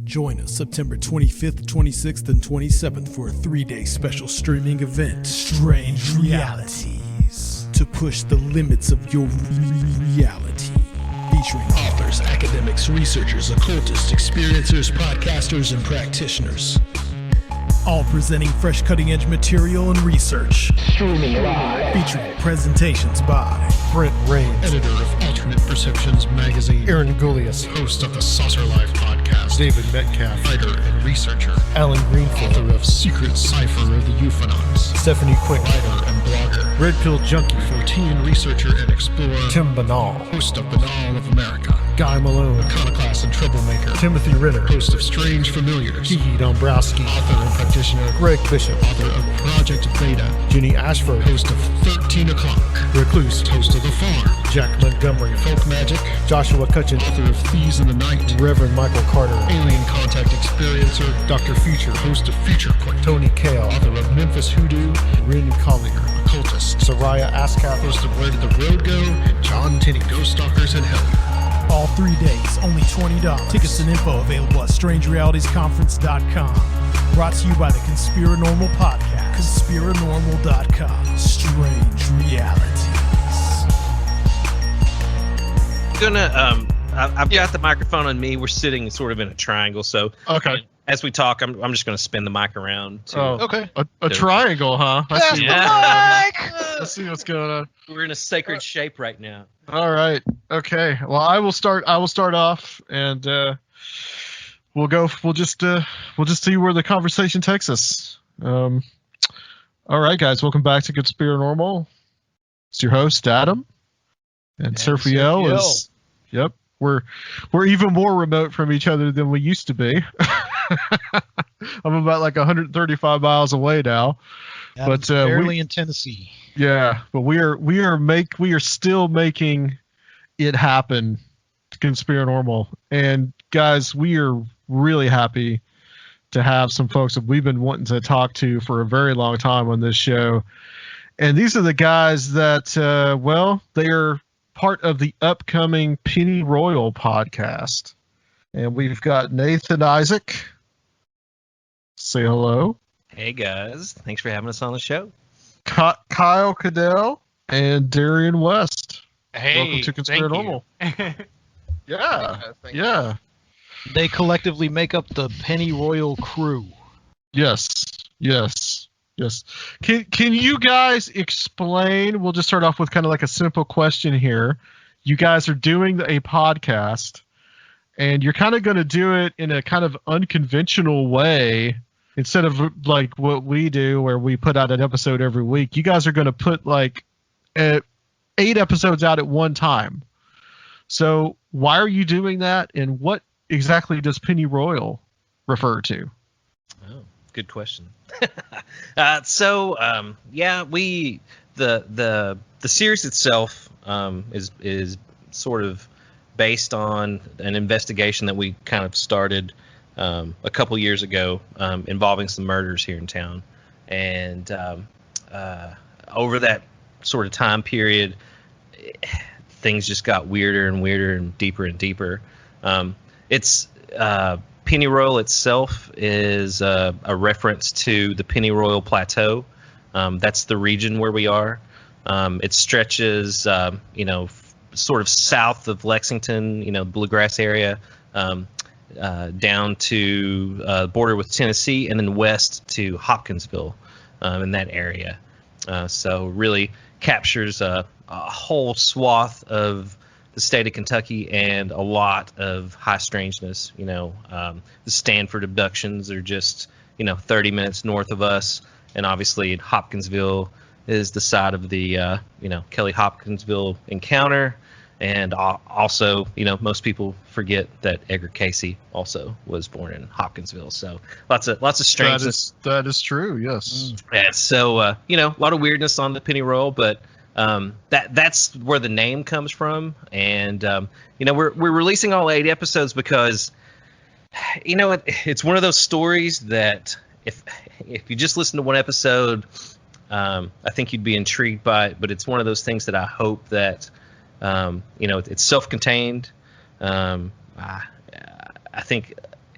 Join us September 25th, 26th, and 27th for a 3-day special streaming event, Strange Realities, to push the limits of your reality. Featuring authors, academics, researchers, occultists, experiencers, podcasters, and practitioners. All presenting fresh cutting-edge material and research. Streaming live. Featuring presentations by Brent Rains, editor of Alternate Perceptions magazine. Aaron Goulias, host of the Saucer Life podcast. David Metcalf, writer and researcher. Alan Greenfield, author of Secret Cipher of the Euphonauts. Stephanie Quick, writer and blogger. Red Pill Junkie, Fortean researcher and explorer. Tim Banal, host of Banal of America. Guy Malone, iconoclast and troublemaker. Timothy Ritter, host of Strange Familiars. Kiki Dombrowski, author and practitioner. Greg Bishop, author of Project Beta. Jenny Ashford, host of 13 O'Clock. Recluse, host of The Farm. Jack Montgomery, Folk Magic. Joshua Cutchin, author of Thieves in the Night. Reverend Michael Carter, Alien Contact Experiencer. Dr. Future, host of Future Quake. Tony Kale, author of Memphis Hoodoo. Rin Collier, occultist. Soraya Askath, host of Where Did the Road Go? And John Tinney, Ghost Stalkers in Hell. All 3 days, only $20. Tickets and info available at strangerealitiesconference.com. Brought to you by the Conspirinormal podcast. Conspirinormal.com. Strange Realities. I've got the microphone on me. We're sitting sort of in a triangle, so okay. As we talk, I'm just going to spin the mic around. Okay. A triangle, huh? Let's see what's going on. We're in a sacred shape right now. All right. Okay. Well, I will start off, and we'll just see where the conversation takes us. All right, guys. Welcome back to Conspirinormal. It's your host, Adam, and Serfiel is. Yep. We're even more remote from each other than we used to be. I'm about like 135 miles away now, but barely in Tennessee. Yeah, but we are still making it happen. Conspirinormal, and guys, we are really happy to have some folks that we've been wanting to talk to for a very long time on this show, and these are the guys that they are part of the upcoming Penny Royal podcast, and we've got Nathan Isaac. Say hello. Hey guys, thanks for having us on the show. Kyle Kadel and Darian West. Hey, welcome to Conspirinormal. Yeah. They collectively make up the Penny Royal crew. Yes. Can you guys explain? We'll just start off with kind of like a simple question here. You guys are doing a podcast, and you're kind of going to do it in a kind of unconventional way. Instead of like what we do where we put out an episode every week, you guys are going to put like 8 episodes out at one time. So why are you doing that, and what exactly does Penny Royal refer to? Oh, good question. The series itself is sort of based on an investigation that we kind of started a couple years ago involving some murders here in town, and over that sort of time period, things just got weirder and weirder and deeper. It's Penny Royal itself is a reference to the Penny Royal Plateau. That's the region where we are. It stretches, sort of south of Lexington, Bluegrass area. Down to the border with Tennessee, and then west to Hopkinsville in that area. So really captures a whole swath of the state of Kentucky and a lot of high strangeness. The Stanford abductions are just 30 minutes north of us, and obviously Hopkinsville is the site of the Kelly Hopkinsville encounter. And also, most people forget that Edgar Casey also was born in Hopkinsville. So lots of strangeness. That is true. Yes. Yeah. So a lot of weirdness on the Penny Royal, but that's where the name comes from. And we're releasing all 8 episodes because it's one of those stories that if you just listen to one episode, I think you'd be intrigued by it. But it's one of those things that I hope that. It's self-contained. I think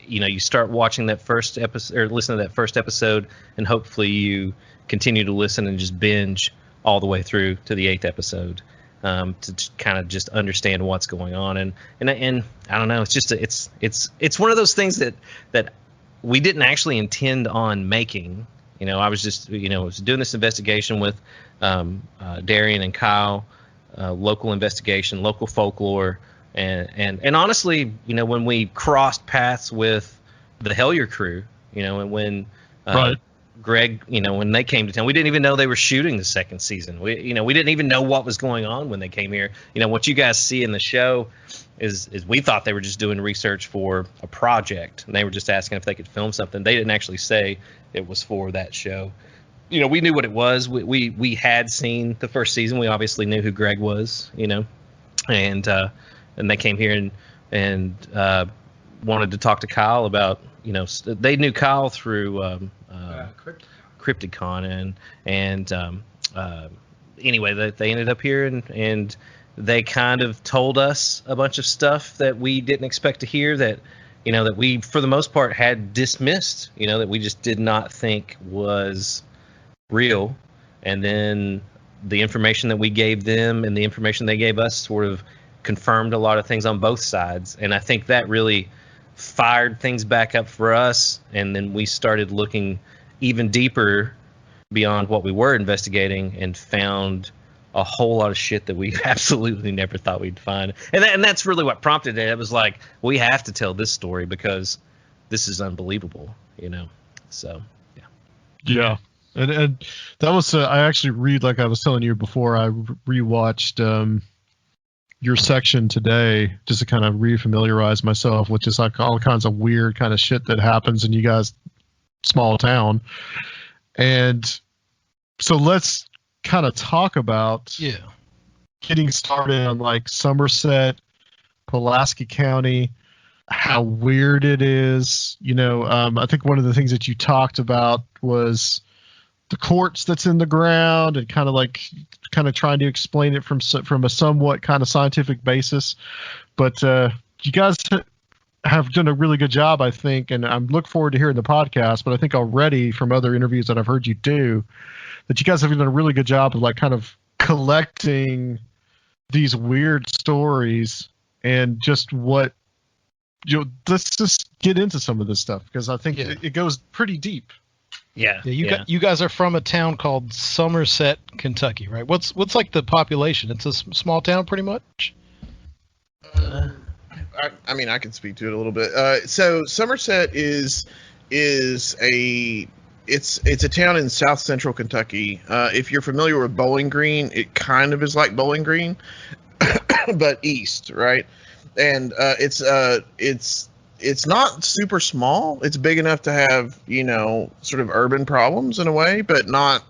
you start watching that first episode or listen to that first episode, and hopefully you continue to listen and just binge all the way through to the 8th episode, to kind of just understand what's going on. And I don't know, it's just it's one of those things that we didn't actually intend on making. I was just was doing this investigation with Darian and Kyle, local investigation, local folklore, and honestly, when we crossed paths with the Hellier crew, and when right. Greg, when they came to town, we didn't even know they were shooting the second season. We didn't even know what was going on when they came here. What you guys see in the show is we thought they were just doing research for a project, and they were just asking if they could film something. They didn't actually say it was for that show. We knew what it was. We had seen the first season. We obviously knew who Greg was, and they came here and wanted to talk to Kyle about, they knew Kyle through Crypticon, and anyway, they ended up here, and they kind of told us a bunch of stuff that we didn't expect to hear, that that we for the most part had dismissed, that we just did not think was real. And then the information that we gave them and the information they gave us sort of confirmed a lot of things on both sides, and I think that really fired things back up for us. And then we started looking even deeper beyond what we were investigating, and found a whole lot of shit that we absolutely never thought we'd find. And that's really what prompted it. It was like, we have to tell this story because this is unbelievable, So, yeah. Yeah. And that was, I actually like I was telling you before, I rewatched your section today just to kind of refamiliarize myself with just like all kinds of weird kind of shit that happens in you guys' small town. And so let's kind of talk about getting started on like Somerset, Pulaski County, how weird it is. I think one of the things that you talked about was the quartz that's in the ground, and kind of trying to explain it from a somewhat kind of scientific basis. But you guys have done a really good job, I think, and I'm looking forward to hearing the podcast. But I think already from other interviews that I've heard you do, that you guys have done a really good job of like kind of collecting these weird stories, and just what let's just get into some of this stuff, because I think it goes pretty deep. Yeah. You guys are from a town called Somerset, Kentucky, right? What's like the population? It's a small town, pretty much. I mean, I can speak to it a little bit. So Somerset is a town in south central Kentucky. If you're familiar with Bowling Green, it kind of is like Bowling Green, but east, right? And it's not super small. It's big enough to have, sort of urban problems in a way, but not.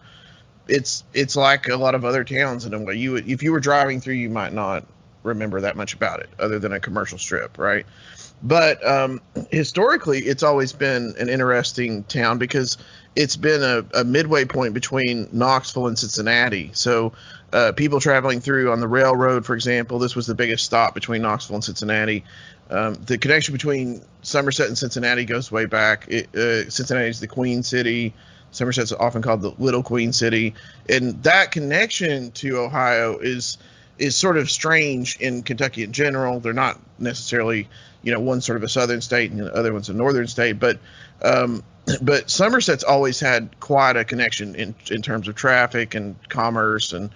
It's like a lot of other towns in a way. If you were driving through, you might not remember that much about it, other than a commercial strip, right? But historically, it's always been an interesting town because it's been a midway point between Knoxville and Cincinnati. So people traveling through on the railroad, for example, this was the biggest stop between Knoxville and Cincinnati. The connection between Somerset and Cincinnati goes way back. Cincinnati is the Queen City. Somerset's often called the Little Queen City. And that connection to Ohio is sort of strange in Kentucky in general. They're not necessarily, one's sort of a southern state and the other one's a northern state. But Somerset's always had quite a connection in terms of traffic and commerce and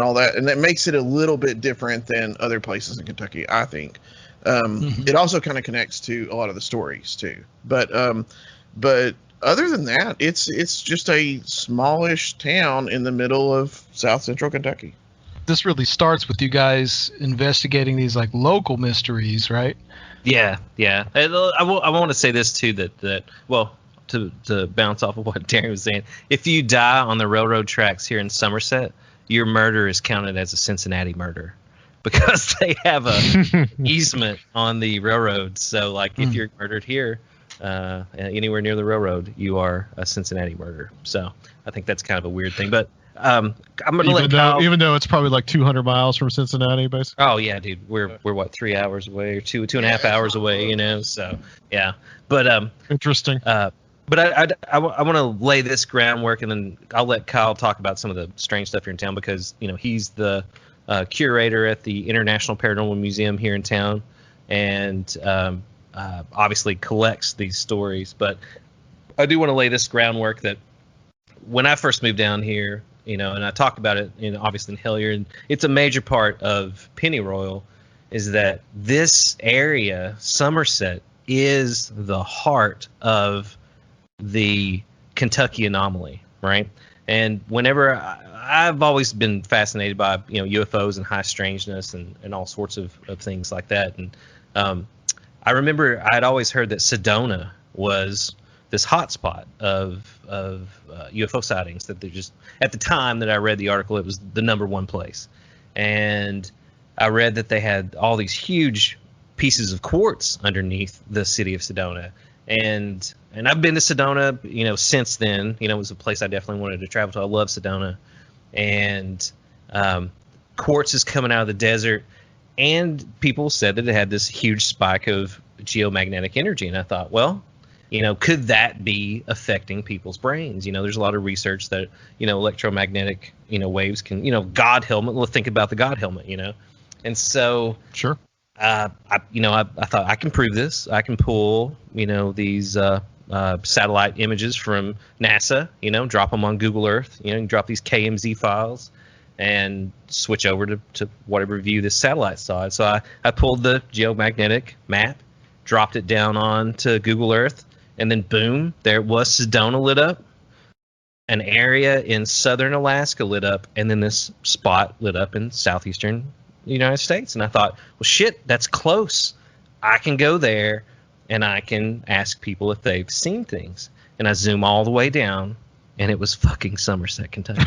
all that. And that makes it a little bit different than other places in Kentucky, I think. It also kind of connects to a lot of the stories too. But other than that, it's just a smallish town in the middle of south central Kentucky. This really starts with you guys investigating these like local mysteries, right? Yeah. I want to say this too, that to bounce off of what Darian was saying, if you die on the railroad tracks here in Somerset, your murder is counted as a Cincinnati murder, because they have a easement on the railroad. So like if you're murdered here, anywhere near the railroad, you are a Cincinnati murder. So I think that's kind of a weird thing. But I'm gonna let Kyle. Even though it's probably like 200 miles from Cincinnati, basically. Oh yeah, dude, we're what 3 hours away or two and a half hours away, you know. So yeah, but Interesting. But I want to lay this groundwork, and then I'll let Kyle talk about some of the strange stuff here in town, because he's the curator at the International Paranormal Museum here in town, and obviously collects these stories. But I do want to lay this groundwork that when I first moved down here, and I talked about it, obviously in Hellier, and it's a major part of Pennyroyal, is that this area, Somerset, is the heart of the Kentucky anomaly, right? And whenever I've always been fascinated by UFOs and high strangeness and all sorts of things like that. And I remember I'd always heard that Sedona was this hotspot of UFO sightings, that they just, at the time that I read the article, it was the #1 place. And I read that they had all these huge pieces of quartz underneath the city of Sedona. And I've been to Sedona, since then. It was a place I definitely wanted to travel to. I love Sedona. And quartz is coming out of the desert, and people said that it had this huge spike of geomagnetic energy. And I thought, well, could that be affecting people's brains? There's a lot of research that, electromagnetic, waves can, God helmet. Let's think about the God helmet, And so, sure. I thought I can prove this. I can pull, these satellite images from NASA, drop them on Google Earth, drop these KMZ files and switch over to whatever view this satellite saw. So I pulled the geomagnetic map, dropped it down onto Google Earth, and then boom, there it was. Sedona lit up, an area in southern Alaska lit up, and then this spot lit up in southeastern United States. And I thought, well, shit, that's close. I can go there and I can ask people if they've seen things. And I zoom all the way down, and it was fucking Somerset, Kentucky.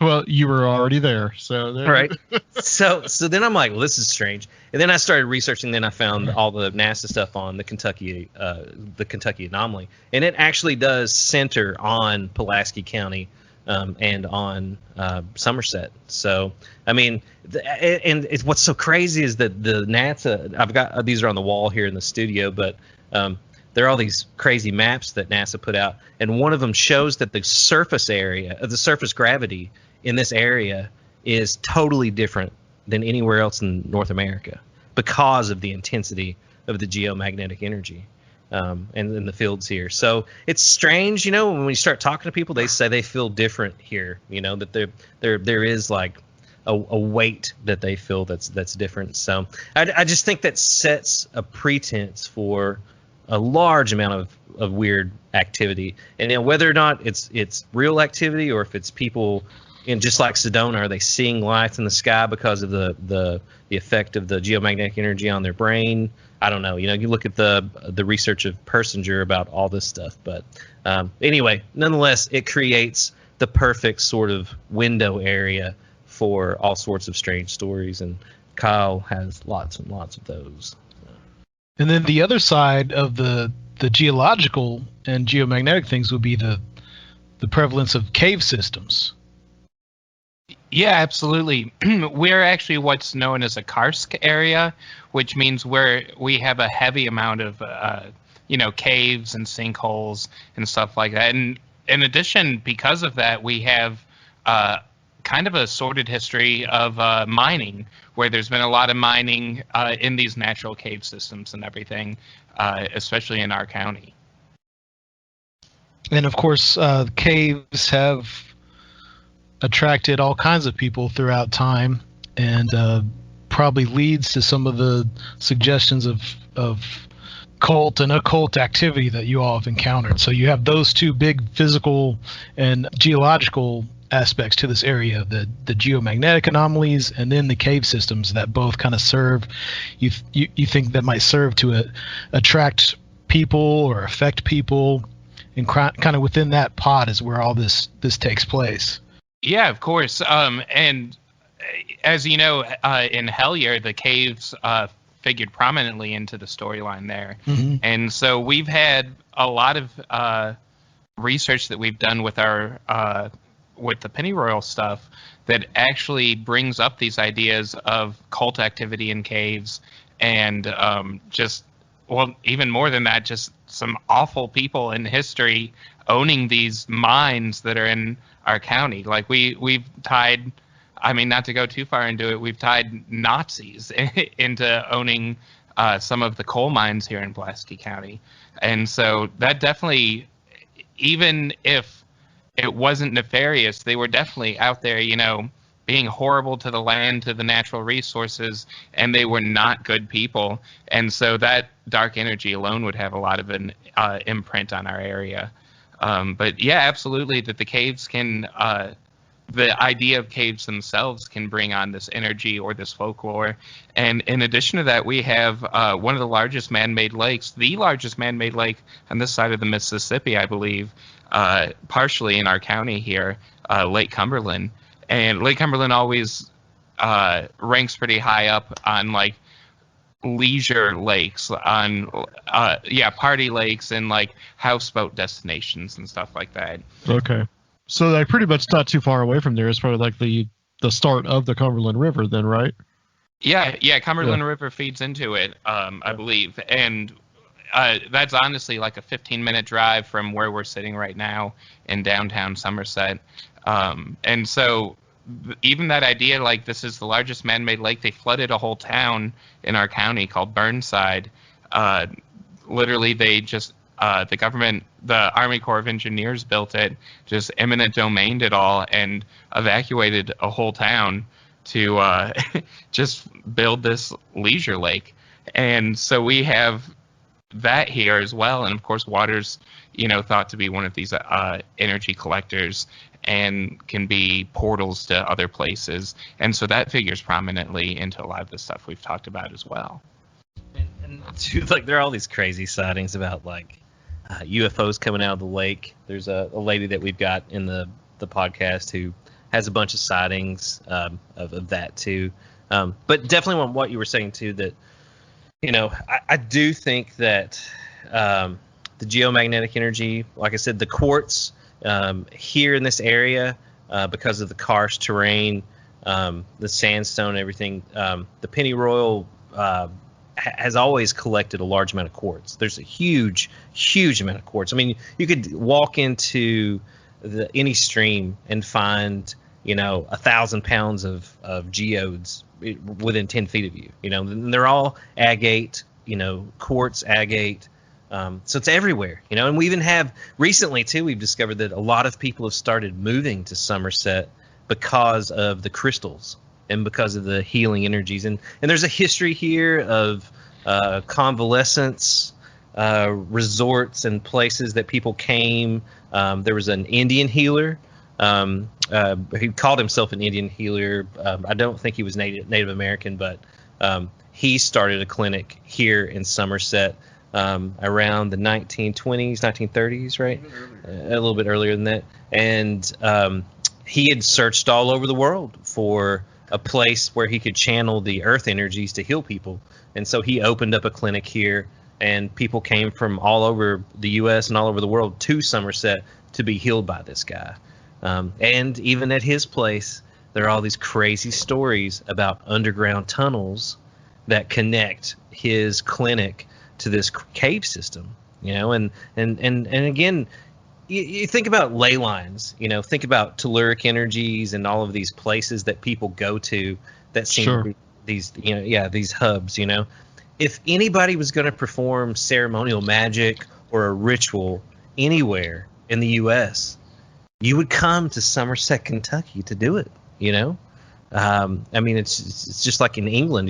Well, you were already there, so there. Right. So then I'm like, well, this is strange. And then I started researching. Then I found all the NASA stuff on the Kentucky anomaly, and it actually does center on Pulaski County and on Somerset. So I mean, and what's so crazy is that the NASA, I've got these are on the wall here in the studio, but there are all these crazy maps that NASA put out, and one of them shows that the surface area of the surface gravity in this area is totally different than anywhere else in North America because of the intensity of the geomagnetic energy and in the fields here. So it's strange, when we start talking to people, they say they feel different here, that there is like a weight that they feel that's different. So I just think that sets a pretense for a large amount of weird activity, and whether or not it's real activity or if it's people in, just like Sedona, are they seeing lights in the sky because of the effect of the geomagnetic energy on their brain? I don't know. You look at the research of Persinger about all this stuff, but anyway, nonetheless, it creates the perfect sort of window area for all sorts of strange stories, and Kyle has lots and lots of those. And then the other side of the geological and geomagnetic things would be the prevalence of cave systems. Yeah, absolutely. We're actually what's known as a karst area, which means we have a heavy amount of caves and sinkholes and stuff like that. And in addition, because of that, we have kind of a sordid history of mining, where there's been a lot of mining in these natural cave systems and everything, especially in our county. And of course, caves have attracted all kinds of people throughout time, and probably leads to some of the suggestions of cult and occult activity that you all have encountered. So you have those two big physical and geological aspects to this area, the geomagnetic anomalies and then the cave systems that both kind of serve, you think that might serve to attract people or affect people, and kind of within that pot is where all this takes place. Yeah, of course. And as you know, in Hellier, the caves figured prominently into the storyline there. Mm-hmm. And so we've had a lot of research that we've done with our with the pennyroyal stuff that actually brings up these ideas of cult activity in caves and even more than that, just some awful people in history owning these mines that are in our county. Like we've tied, I mean, not to go too far into it, we've tied Nazis into owning some of the coal mines here in Pulaski County. And so that definitely, even if it wasn't nefarious, they were definitely out there, being horrible to the land, to the natural resources, and they were not good people. And so that dark energy alone would have a lot of an imprint on our area. But yeah, absolutely, that the caves can, the idea of caves themselves can bring on this energy or this folklore. And in addition to that, we have one of the largest man-made lakes, the largest man-made lake on this side of the Mississippi, I believe, partially in our county here, Lake Cumberland. And Lake Cumberland always ranks pretty high up on like leisure lakes, on party lakes and like houseboat destinations and stuff like that. Okay. So like pretty much not too far away from there is probably like the start of the Cumberland River then, right? Yeah, Cumberland River feeds into it, I believe. And that's honestly like a 15-minute drive from where we're sitting right now in downtown Somerset. And so even that idea, like this is the largest man-made lake, they flooded a whole town in our county called Burnside. Literally, they just, the government, the Army Corps of Engineers built it, just eminent domained it all, and evacuated a whole town to just build this leisure lake. And so we have that here as well. And of course, water's, thought to be one of these energy collectors and can be portals to other places. And so that figures prominently into a lot of the stuff we've talked about as well. And dude, like there are all these crazy sightings about like UFOs coming out of the lake. There's a lady that we've got in the podcast who has a bunch of sightings of that too. But definitely on what you were saying too, that, I do think that the geomagnetic energy, like I said, the quartz here in this area, because of the karst terrain, the sandstone and everything, the pennyroyal has always collected a large amount of quartz. There's a huge amount of quartz. I mean, you could walk into any stream and find, 1,000 pounds of geodes within 10 feet of you. And they're all agate, quartz agate. So it's everywhere, and we even have recently too, we've discovered that a lot of people have started moving to Somerset because of the crystals and because of the healing energies. And there's a history here of convalescence, resorts and places that people came. There was an Indian healer. He called himself an Indian healer. I don't think he was Native American, but he started a clinic here in Somerset around the 1920s, 1930s, right? A little bit earlier than that. And he had searched all over the world for a place where he could channel the earth energies to heal people. And so he opened up a clinic here, and people came from all over the U.S. and all over the world to Somerset to be healed by this guy. And even at his place, there are all these crazy stories about underground tunnels that connect his clinic to this cave system, and again, you think about ley lines, think about telluric energies and all of these places that people go to that seem to be these, these hubs, if anybody was going to perform ceremonial magic or a ritual anywhere in the U.S., you would come to Somerset, Kentucky to do it, I mean, it's just like in England,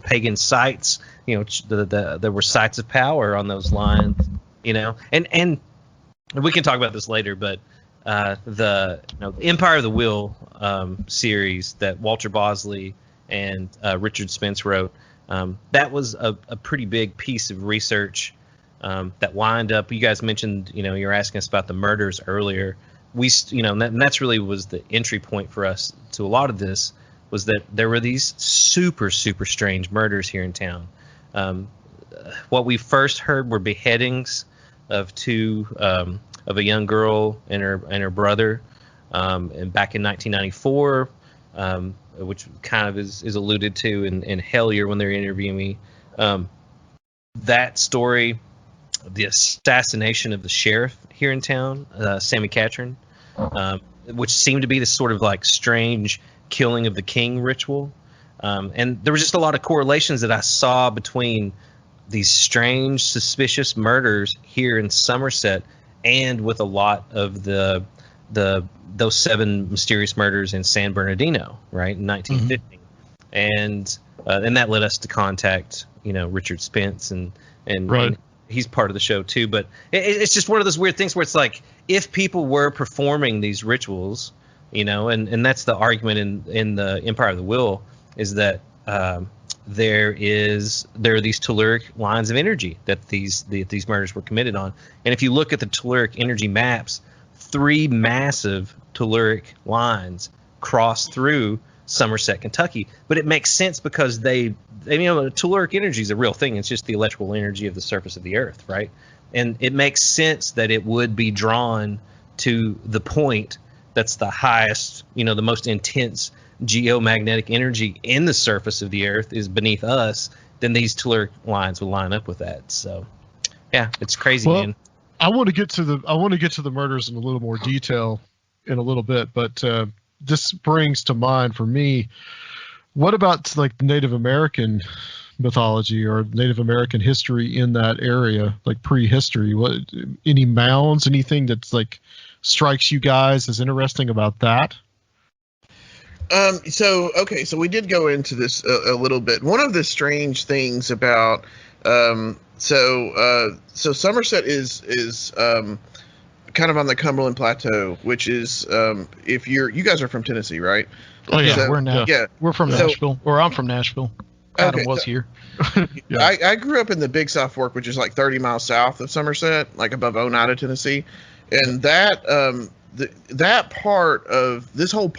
pagan sites, there were sites of power on those lines, and we can talk about this later, but the Empire of the Wheel series that Walter Bosley and Richard Spence wrote, that was a pretty big piece of research that wind up. You guys mentioned, you were asking us about the murders earlier. And that's really was the entry point for us to a lot of this, was that there were these super strange murders here in town. What we first heard were beheadings of two, of a young girl and her brother. and back in 1994, which kind of is alluded to in Hellier when they're interviewing me. That story, the assassination of the sheriff here in town, Sammy Catron, which seemed to be this sort of like strange killing of the king ritual. And there was just a lot of correlations that I saw between these strange, suspicious murders here in Somerset and with a lot of those 7 mysterious murders in San Bernardino, right, in 1950. And that led us to contact, Richard Spence, and Right. he's part of the show too. But it's just one of those weird things where it's like, if people were performing these rituals, and that's the argument in the Empire of the Will, is that there are these telluric lines of energy that these murders were committed on. And if you look at the telluric energy maps, 3 massive telluric lines cross through Somerset, Kentucky. But it makes sense because telluric energy is a real thing. It's just the electrical energy of the surface of the earth, right? And it makes sense that it would be drawn to the point that's the highest, the most intense geomagnetic energy in the surface of the earth is beneath us. Then these telluric lines will line up with that. So, yeah, it's crazy, Well, man. I want to get to the murders in a little more detail in a little bit, but this brings to mind for me, what about like Native American mythology or Native American history in that area, like prehistory? What, any mounds, anything that's like strikes you guys as interesting about that? So we did go into this a little bit. One of the strange things about so Somerset is kind of on the Cumberland Plateau, which is if you guys are from Tennessee, right? Oh yeah, So, we're from Nashville, or I'm from Nashville. Adam was here. Yeah. I grew up in the Big South Fork, which is like 30 miles south of Somerset, like above Oneida, Tennessee, and that part of this whole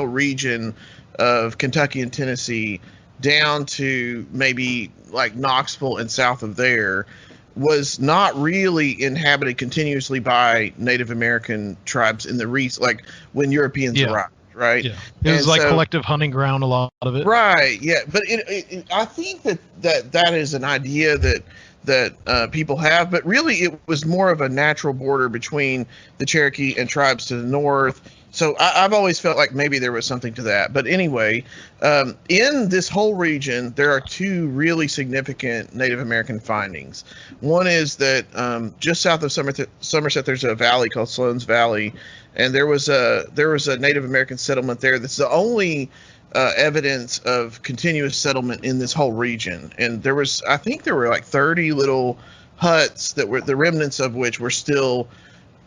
region of Kentucky and Tennessee down to maybe like Knoxville and south of there was not really inhabited continuously by Native American tribes in the like when Europeans arrived, right? Yeah, it was like collective hunting ground, a lot of it. Right, yeah, but I think that is an idea that people have, but really it was more of a natural border between the Cherokee and tribes to the north. So I've always felt like maybe there was something to that. But anyway, in this whole region, there are 2 really significant Native American findings. One is that just south of Somerset, there's a valley called Sloan's Valley, and there was a Native American settlement there. That's the only evidence of continuous settlement in this whole region. And I think there were like 30 little huts that were the remnants of which were still.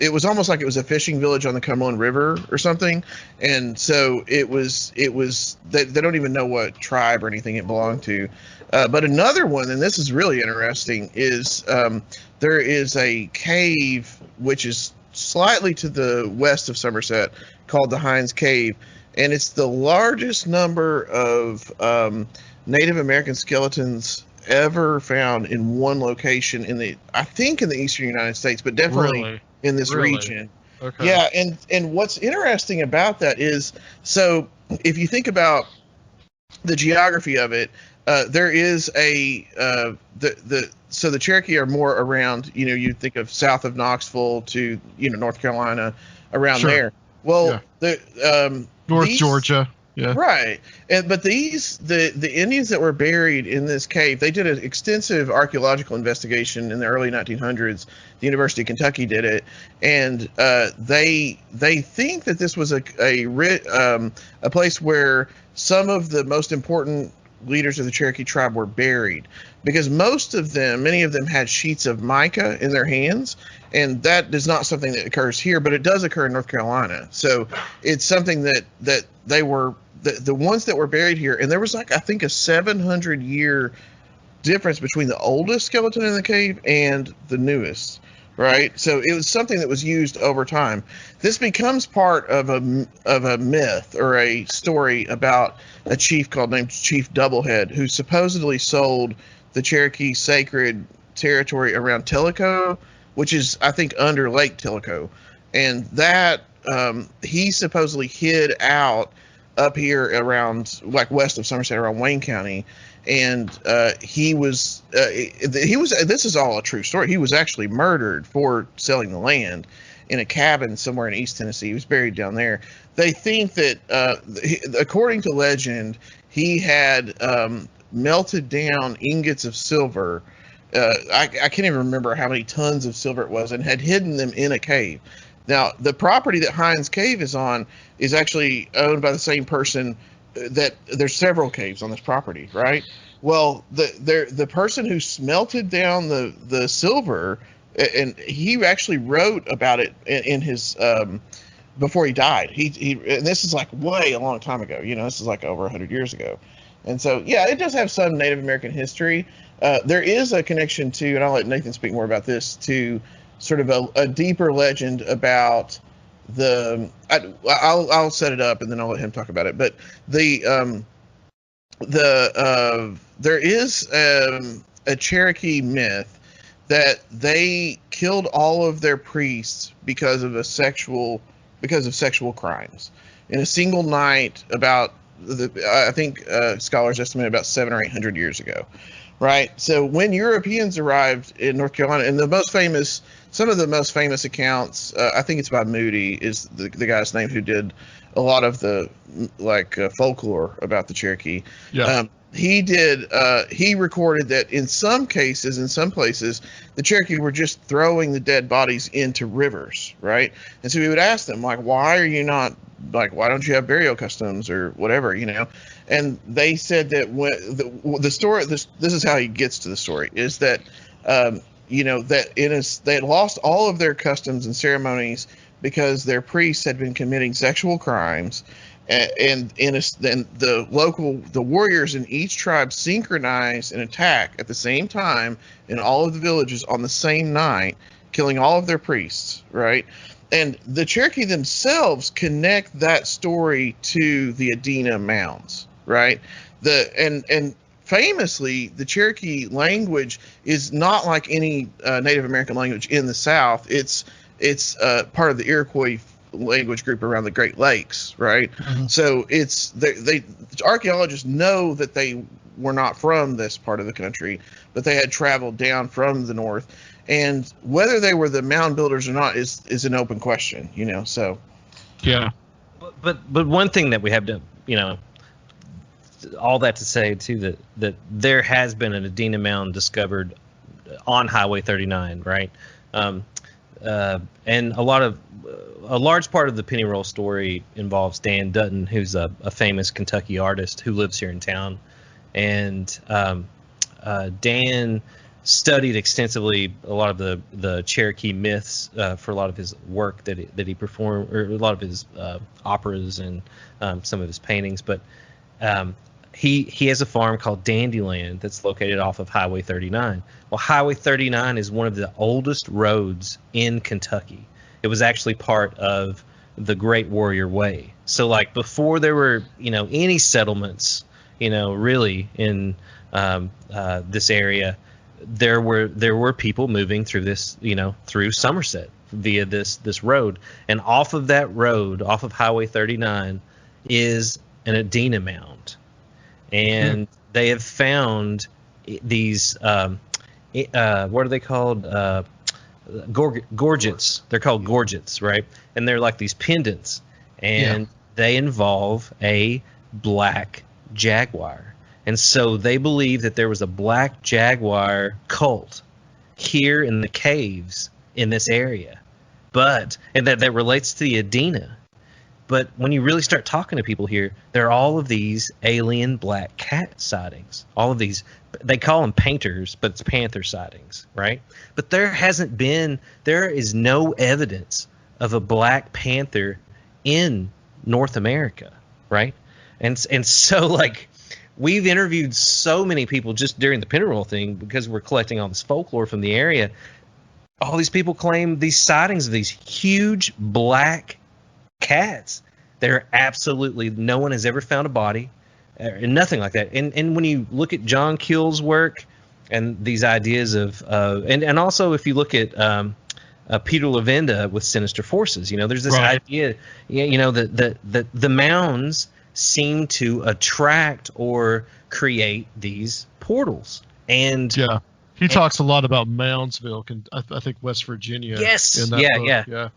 It was almost like it was a fishing village on the Cumberland River or something, and so it was. They don't even know what tribe or anything it belonged to. But another one, and this is really interesting, is there is a cave which is slightly to the west of Somerset called the Hinds Cave, and it's the largest number of Native American skeletons ever found in one location in the eastern United States, but definitely. Really? In this Really? region. Okay. Yeah, and what's interesting about that is, so if you think about the geography of it, there is so the Cherokee are more around, you think of south of Knoxville to, North Carolina, around Sure. there. Well, North Georgia. Yeah. Right. But the Indians that were buried in this cave, they did an extensive archaeological investigation in the early 1900s. The University of Kentucky did it, and they think that this was a place where some of the most important leaders of the Cherokee tribe were buried, because many of them had sheets of mica in their hands, and that is not something that occurs here, but it does occur in North Carolina. So it's something that they were the ones that were buried here, and there was like, I think, a 700-year difference between the oldest skeleton in the cave and the newest, right? So it was something that was used over time. This becomes part of a myth or a story about a chief named Chief Doublehead, who supposedly sold the Cherokee sacred territory around Tellico, which is, I think, under Lake Tellico. And that he supposedly hid out up here around, like, west of Somerset, around Wayne County, and he was this is all a true story. He was actually murdered for selling the land in a cabin somewhere in East Tennessee. He was buried down there. They think that, according to legend, he had melted down ingots of silver. I can't even remember how many tons of silver it was, and had hidden them in a cave. Now, the property that Hinds Cave is on is actually owned by the same person. That there's several caves on this property, right? Well, the person who smelted down the silver, and he actually wrote about it in his before he died. He and this is like way a long time ago. This is like over 100 years ago. And so, yeah, it does have some Native American history. There is a connection to, and I'll let Nathan speak more about this, to sort of a deeper legend about I'll set it up and then I'll let him talk about it. But there is a Cherokee myth that they killed all of their priests because of sexual crimes in a single night. I think scholars estimate about 700 or 800 years ago, right? So when Europeans arrived in North Carolina, and some of the most famous accounts, I think it's by Moody, is the guy's name who did a lot of the folklore about the Cherokee. Yeah. He recorded that in some cases, in some places, the Cherokee were just throwing the dead bodies into rivers, right? And so we would ask them, like, why don't you have burial customs or whatever, And they said that when the story, this is how he gets to the story, is that, that they had lost all of their customs and ceremonies because their priests had been committing sexual crimes. And then the warriors in each tribe synchronized an attack at the same time in all of the villages on the same night, killing all of their priests, right? And the Cherokee themselves connect that story to the Adena mounds, right? And famously, the Cherokee language is not like any Native American language in the South. It's part of the Iroquois language group around the Great Lakes, right? Mm-hmm. So archaeologists know that they were not from this part of the country, but they had traveled down from the north, and whether they were the mound builders or not is an open question, So, yeah. But one thing that we have to, all that to say too, that there has been an Adena mound discovered on Highway 39, right? And a large part of the penny roll story involves Dan Dutton, who's a famous Kentucky artist who lives here in town. And Dan studied extensively a lot of the Cherokee myths for a lot of his work that he performed, or a lot of his operas and some of his paintings. But he has a farm called Dandyland that's located off of Highway 39. Well, Highway 39 is one of the oldest roads in Kentucky. It was actually part of the Great Warrior Way. So, like, before there were, any settlements, really in this area, there were people moving through this, through Somerset via this road. And off of that road, off of Highway 39, is an Adena mound. And they have found these, what are they called? Gorgets. They're called gorgets, right? And they're like these pendants, and they involve a black jaguar. And so they believe that there was a black jaguar cult here in the caves in this area, and that relates to the Adena. But when you really start talking to people here, there are all of these alien black cat sightings. All of these, they call them painters, but it's panther sightings, right? But there is no evidence of a black panther in North America, right? And so, like, we've interviewed so many people just during the Pennyroll thing because we're collecting all this folklore from the area. All these people claim these sightings of these huge black cats. There absolutely no one has ever found a body, nothing like that. And when you look at John Keel's work and these ideas of and also if you look at Peter Levenda with Sinister Forces. There's this Right. idea, that the mounds seem to attract or create these portals. And Yeah. He talks a lot about Moundsville, I think West Virginia. Yes. In that book. Yeah.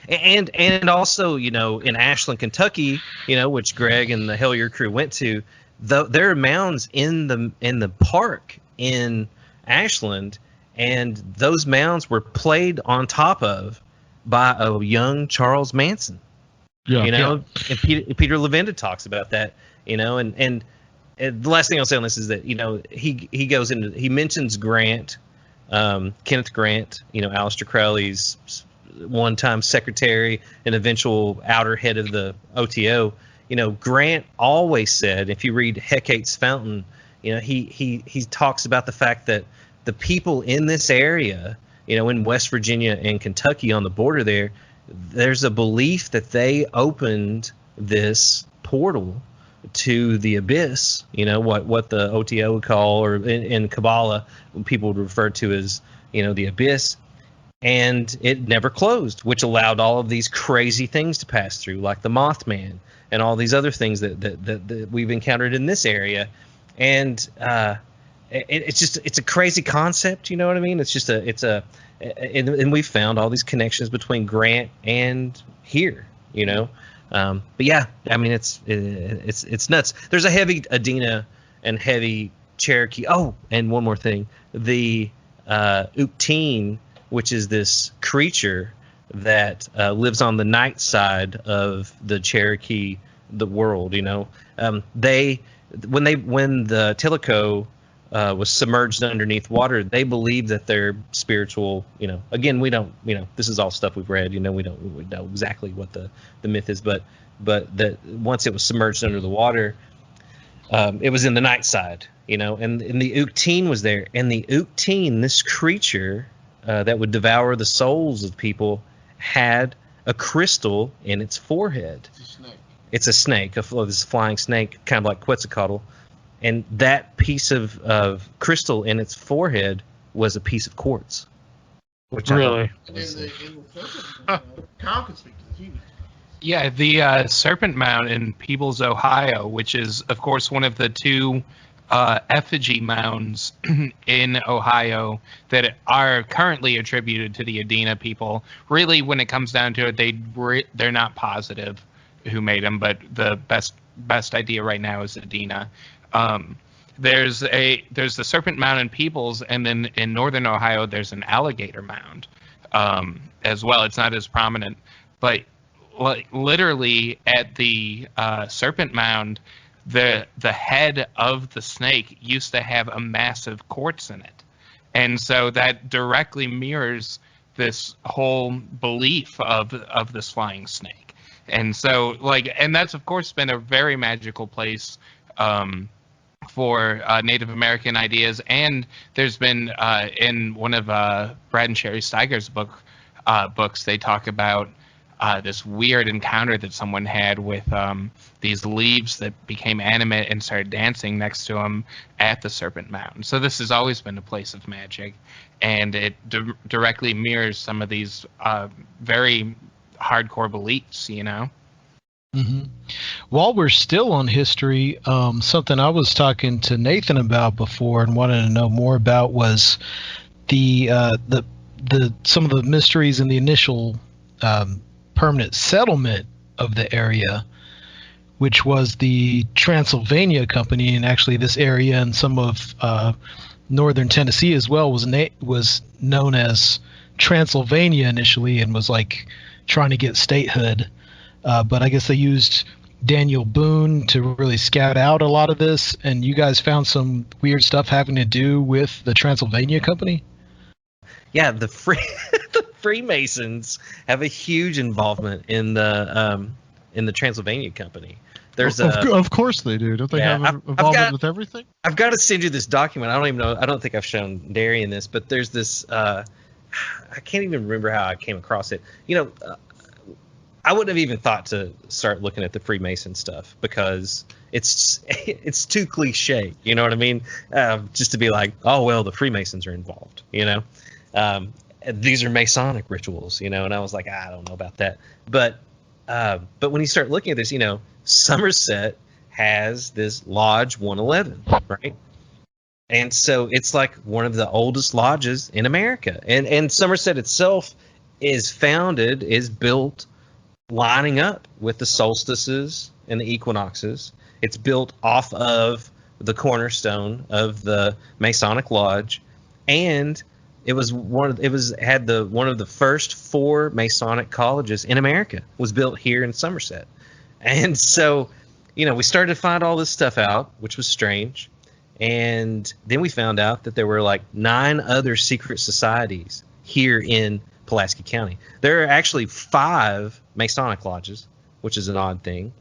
And also, in Ashland, Kentucky, which Greg and the Hellier crew went to, there are mounds in the park in Ashland, and those mounds were played on top of by a young Charles Manson. Yeah. And Peter Levenda talks about that. And the last thing I'll say on this is that he mentions Grant, Kenneth Grant, Aleister Crowley's one-time secretary and eventual outer head of the OTO. Grant always said, if you read Hecate's Fountain, he talks about the fact that the people in this area, in West Virginia and Kentucky on the border there's a belief that they opened this portal to the abyss, what the OTO would call, or in Kabbalah, people would refer to as, the abyss. And it never closed, which allowed all of these crazy things to pass through, like the Mothman and all these other things that we've encountered in this area. And it's a crazy concept, you know what I mean? And we've found all these connections between Grant and here, But yeah, I mean, it's nuts. There's a heavy Adena and heavy Cherokee. Oh, and one more thing, the Ukteen, which is this creature that lives on the night side of the Cherokee, the world. When the Tellico was submerged underneath water, they believe that they're spiritual. Again, we don't. This is all stuff we've read. We know exactly what the myth is, but that once it was submerged under the water, it was in the night side. And the Ukteen was there, and the Ukteen, this creature that would devour the souls of people, had a crystal in its forehead. It's a snake, this flying snake, kind of like Quetzalcoatl. And that piece of crystal in its forehead was a piece of quartz. Which Really? Kyle can speak to this. Yeah, the Serpent Mound in Peebles, Ohio, which is, of course, one of the two effigy mounds in Ohio that are currently attributed to the Adena people. Really, when it comes down to it, they're not positive who made them, but the best idea right now is Adena. There's the Serpent Mound in Peebles, and then in northern Ohio there's an alligator mound as well. It's not as prominent, but literally at the Serpent Mound, the head of the snake used to have a massive quartz in it, and so that directly mirrors this whole belief of this flying snake. And so, and that's of course been a very magical place for Native American ideas. And there's been in one of Brad and Sherry Steiger's books, they talk about this weird encounter that someone had with these leaves that became animate and started dancing next to them at the Serpent Mound. So this has always been a place of magic, and it directly mirrors some of these very hardcore beliefs, Mm-hmm. While we're still on history, something I was talking to Nathan about before and wanted to know more about was the some of the mysteries in the initial permanent settlement of the area, which was the Transylvania Company, and actually this area and some of northern Tennessee as well was known as Transylvania initially, and was like trying to get statehood. But I guess they used Daniel Boone to really scout out a lot of this, and you guys found some weird stuff having to do with the Transylvania Company? Yeah, the Freemasons have a huge involvement in the Transylvania Company. Of course they do. Don't they have involvement with everything? I've got to send you this document. I don't even know. I don't think I've shown Darian this, but there's this. I can't even remember how I came across it. I wouldn't have even thought to start looking at the Freemason stuff because it's too cliche. You know what I mean? Just to be like, oh well, the Freemasons are involved. these are Masonic rituals, and I was like, I don't know about that. But when you start looking at this, Somerset has this Lodge 111, right? And so it's like one of the oldest lodges in America. And Somerset itself is built lining up with the solstices and the equinoxes. It's built off of the cornerstone of the Masonic Lodge, and it was one of the first 4 Masonic colleges in America was built here in Somerset. And so, we started to find all this stuff out, which was strange. And then we found out that there were like 9 other secret societies here in Pulaski County. There are actually 5 Masonic lodges, which is an odd thing.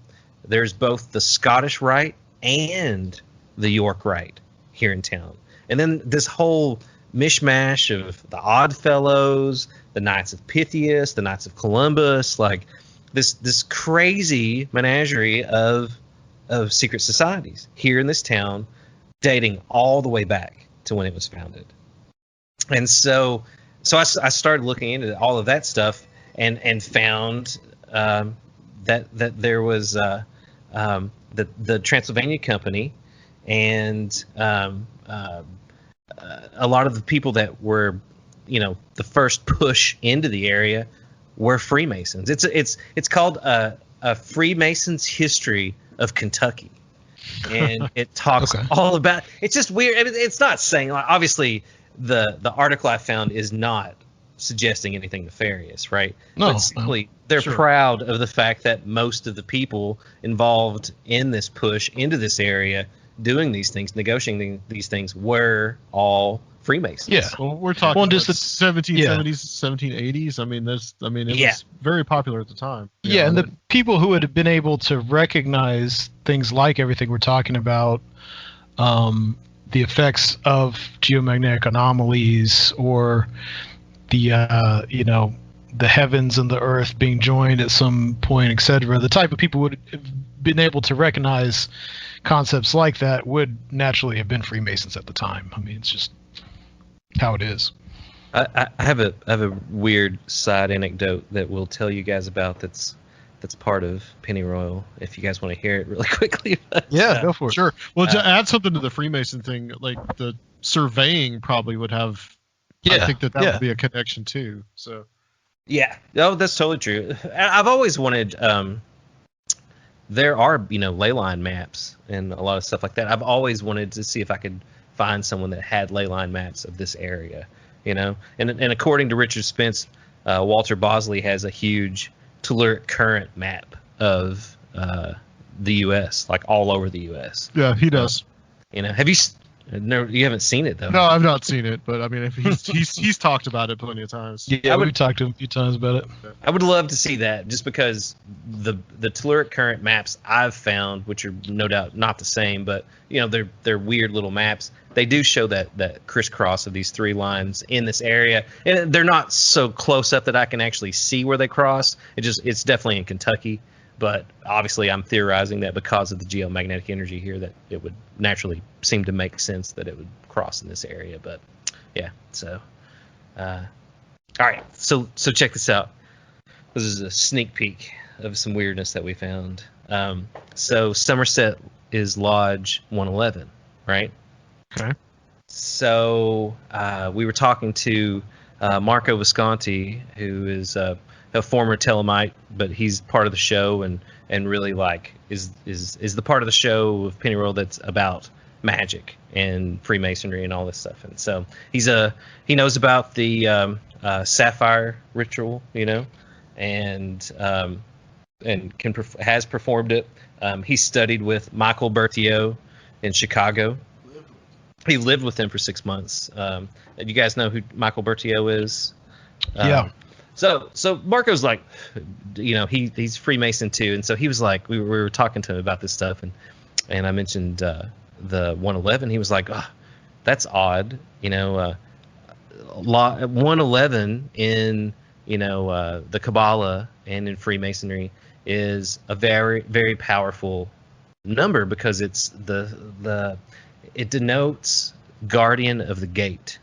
There's both the Scottish Rite and the York Rite here in town. And then this whole mishmash of the Odd Fellows, the Knights of Pythias, the Knights of Columbus, like this crazy menagerie of secret societies here in this town, dating all the way back to when it was founded. And so I started looking into all of that stuff and found that there was the Transylvania Company and a lot of the people that were, the first push into the area were Freemasons. It's called a Freemasons History of Kentucky. And it talks all about, it's just weird. I mean, it's not saying, like, obviously the article I found is not suggesting anything nefarious, right? No, but simply they're proud of the fact that most of the people involved in this push into this area doing these things, negotiating these things, were all Freemasons. Yeah, well, we're talking about the 1770s, 1780s. I mean, it was very popular at the time. Yeah, and the people who had been able to recognize things like everything we're talking about, the effects of geomagnetic anomalies, or the the heavens and the earth being joined at some point, etc. The type of people would have been able to recognize concepts like that would naturally have been Freemasons at the time. I mean, it's just how it is. I have a weird side anecdote that we'll tell you guys about that's part of Pennyroyal, if you guys want to hear it really quickly. Yeah, go for it. Sure. Well, to add something to the Freemason thing, like the surveying probably would have. I think that would be a connection too. So. Yeah. Oh, that's totally true. I've always wanted. There are ley line maps and a lot of stuff like that. I've always wanted to see if I could find someone that had ley line maps of this area. And according to Richard Spence, Walter Bosley has a huge telluric current map of the U.S., like all over the U.S. Yeah, he does. Have you? No, you haven't seen it though. No, I've not seen it, but I mean, if he's talked about it plenty of times. Yeah, we've talked to him a few times about it. I would love to see that, just because the telluric current maps I've found, which are no doubt not the same, but they're weird little maps. They do show that crisscross of these 3 lines in this area, and they're not so close up that I can actually see where they cross. It's definitely in Kentucky. But obviously, I'm theorizing that because of the geomagnetic energy here, that it would naturally seem to make sense that it would cross in this area. But yeah, so all right, so check this out. This is a sneak peek of some weirdness that we found. So Somerset is Lodge 111, right? Okay. So we were talking to Marco Visconti, who is a former Telemite, but he's part of the show and really is the part of the show of Pennyroyal that's about magic and Freemasonry and all this stuff. And so he knows about the sapphire ritual, and has performed it. He studied with Michael Berthiaud in Chicago. He lived with him for 6 months. You guys know who Michael Berthiaud is? Yeah. So Marco's like, he's Freemason too, and so he was like, we were talking to him about this stuff, and I mentioned the 111. He was like, oh, that's odd, 111 in the Kabbalah and in Freemasonry is a very, very powerful number, because it's it denotes guardian of the gate,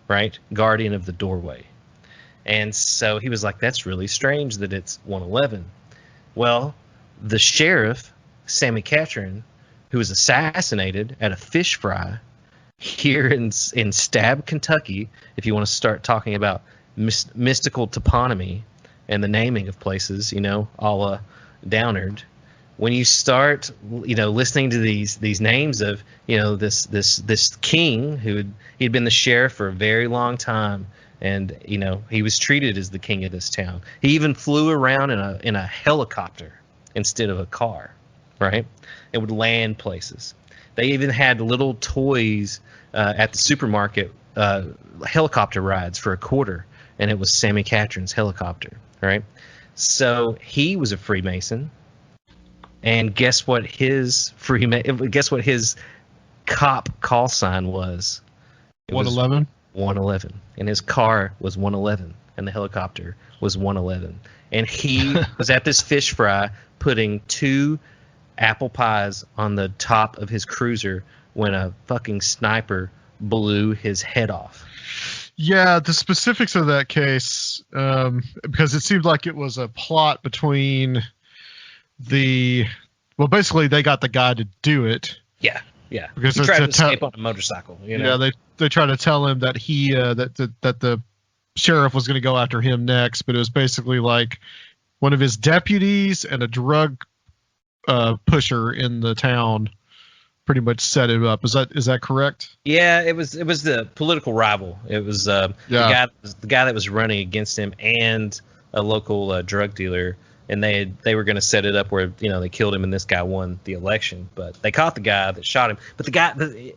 right? Guardian of the doorway. And so he was like, that's really strange that it's 111. Well, the sheriff, Sammy Catron, who was assassinated at a fish fry here in Stab, Kentucky, if you want to start talking about mystical toponymy and the naming of places, a la Downard, when you start, listening to these names of, this king he'd been the sheriff for a very long time, and he was treated as the king of this town. He even flew around in a helicopter instead of a car, right? It would land places. They even had little toys at the supermarket, helicopter rides for $0.25, and it was Sammy Catron's helicopter, right? So he was a Freemason, and guess what his cop call sign was? 111. 111, and his car was 111, and the helicopter was 111, and he was at this fish fry putting 2 apple pies on the top of his cruiser when a fucking sniper blew his head off. Yeah, the specifics of that case, because it seemed like it was a plot between basically they got the guy to do it. Yeah. Because he tried to escape on a motorcycle. Yeah, they tried to tell him that that the sheriff was going to go after him next, but it was basically like one of his deputies and a drug pusher in the town pretty much set it up. Is that correct? Yeah, it was the political rival. It was the guy that was running against him and a local drug dealer. And they were going to set it up where they killed him and this guy won the election, but they caught the guy that shot him. But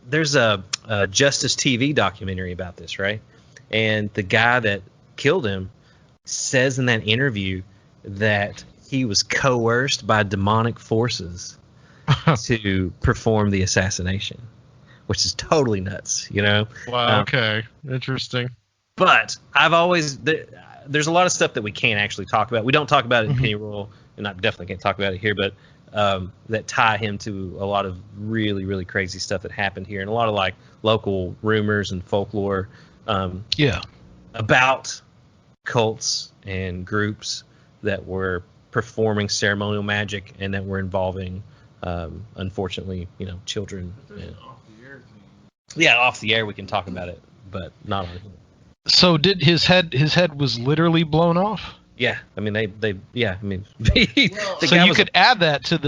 there's a Justice TV documentary about this, right? And the guy that killed him says in that interview that he was coerced by demonic forces to perform the assassination, which is totally nuts, Wow. Okay. Interesting. But there's a lot of stuff that we can't actually talk about. We don't talk about it in Penny Royal, and I definitely can't talk about it here, but that tie him to a lot of really, really crazy stuff that happened here, and a lot of like local rumors and folklore about cults and groups that were performing ceremonial magic and that were involving, unfortunately, children. Yeah, off the air we can talk about it, but not on here. So did his head was literally blown off? Yeah, I mean they so you could add that to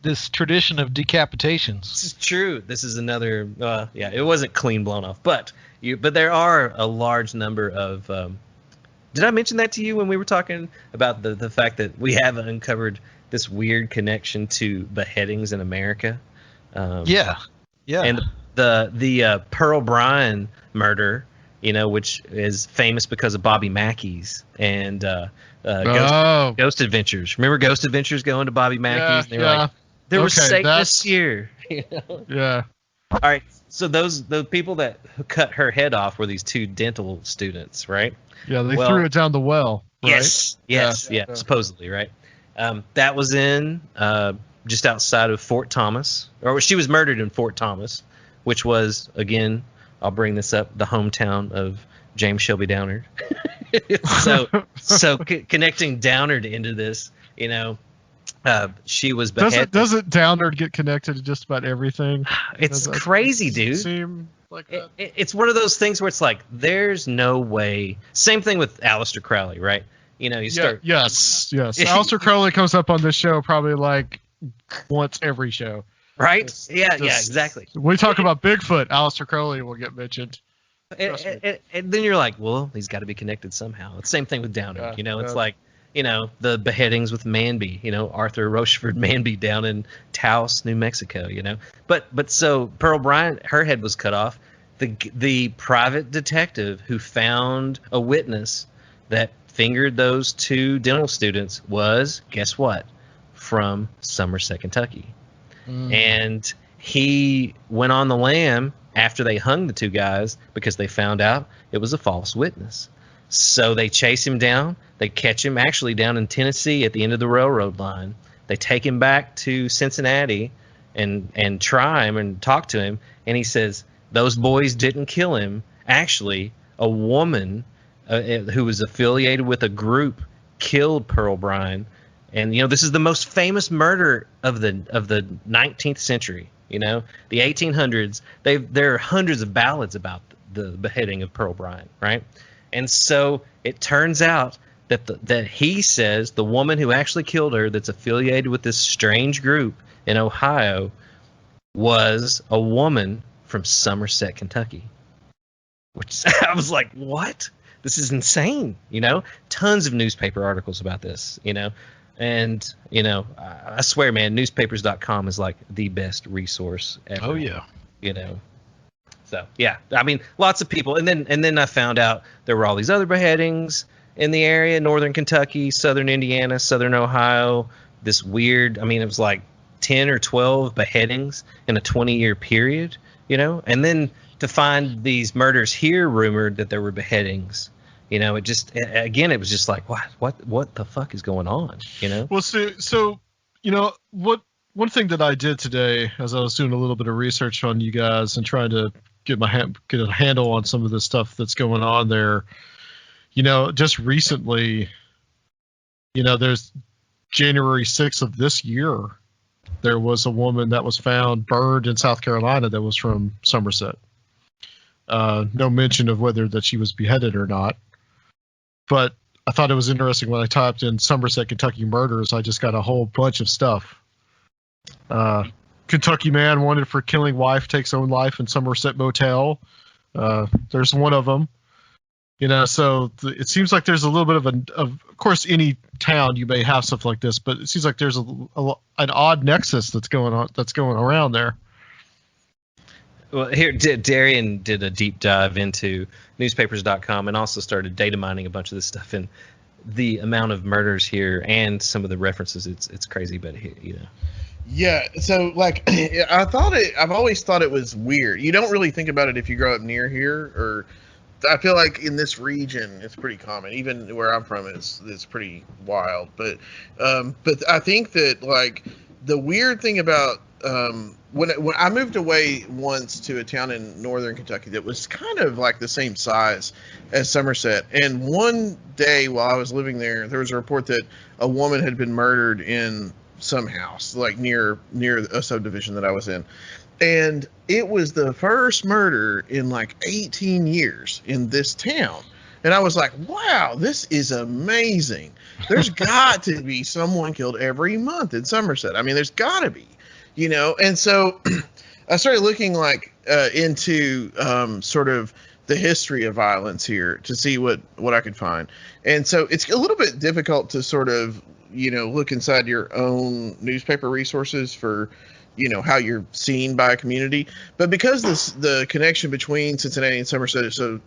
this tradition of decapitations. This is true. This is another it wasn't clean blown off, but there are a large number of did I mention that to you when we were talking about the fact that we have uncovered this weird connection to beheadings in America? Yeah. And the Pearl Bryan murder, which is famous because of Bobby Mackey's and Ghost Adventures. Remember Ghost Adventures going to Bobby Mackey's? Yeah, like, there were Satanists here. Yeah. All right. So the people that cut her head off were these 2 dental students, right? Yeah, they threw it down the well. Right? Yes, supposedly, right? That was in just outside of Fort Thomas, or she was murdered in Fort Thomas, which was, again, I'll bring this up, the hometown of James Shelby Downard. so connecting Downard into this, she was beheaded. Doesn't Downard get connected to just about everything? It's crazy, dude. Seem like that? It's one of those things where it's like, there's no way. Same thing with Aleister Crowley, right? You start. Yes. Aleister Crowley comes up on this show probably like once every show. Right? Yeah, exactly. We talk about Bigfoot, Aleister Crowley will get mentioned. And then you're like, well, he's got to be connected somehow. It's the same thing with Downard. It's like, the beheadings with Manby, Arthur Rochefort Manby down in Taos, New Mexico, But so Pearl Bryan, her head was cut off. The private detective who found a witness that fingered those 2 dental students was, guess what? From Somerset, Kentucky. And he went on the lam after they hung the 2 guys because they found out it was a false witness. So they chase him down. They catch him actually down in Tennessee at the end of the railroad line. They take him back to Cincinnati and try him and talk to him. And he says, those boys didn't kill him. Actually, a woman who was affiliated with a group, killed Pearl Bryan. And this is the most famous murder of the 19th century. The 1800s. There are hundreds of ballads about the beheading of Pearl Bryan, right? And so it turns out that he says the woman who actually killed her, that's affiliated with this strange group in Ohio, was a woman from Somerset, Kentucky. Which I was like, what? This is insane. Tons of newspaper articles about this. And I swear, man, newspapers.com is like the best resource ever. Oh yeah. So yeah, I mean, lots of people, and then I found out there were all these other beheadings in the area: northern Kentucky, southern Indiana, southern Ohio. This weird, I mean, it was like 10 or 12 beheadings in a 20-year period, and then to find these murders here rumored that there were beheadings. It just, again, it was just like, what the fuck is going on? Well, so one thing that I did today, as I was doing a little bit of research on you guys and trying to get a handle on some of the stuff that's going on there, just recently, there's January 6th of this year, there was a woman that was found burned in South Carolina that was from Somerset. No mention of whether that she was beheaded or not. But I thought it was interesting when I typed in Somerset, Kentucky murders, I just got a whole bunch of stuff. Kentucky man wanted for killing wife takes own life in Somerset motel. There's one of them. So it seems like there's a little bit of course, any town you may have stuff like this, but it seems like there's an odd nexus that's going around there. Well, here, Darian did a deep dive into newspapers.com and also started data mining a bunch of this stuff. And the amount of murders here and some of the references, it's crazy, but Yeah, so like I've always thought it was weird. You don't really think about it if you grow up near here, or I feel like in this region it's pretty common. Even where I'm from, it's pretty wild. But I think that like the weird thing about when I moved away once to a town in northern Kentucky that was kind of like the same size as Somerset, and one day while I was living there, there was a report that a woman had been murdered in some house like near a subdivision that I was in, and it was the first murder in like 18 years in this town. And I was like, wow, this is amazing. There's got to be someone killed every month in Somerset. I mean, there's got to be, And so I started looking like into sort of the history of violence here to see what I could find. And so it's a little bit difficult to sort of, look inside your own newspaper resources for, how you're seen by a community. But because the connection between Cincinnati and Somerset is so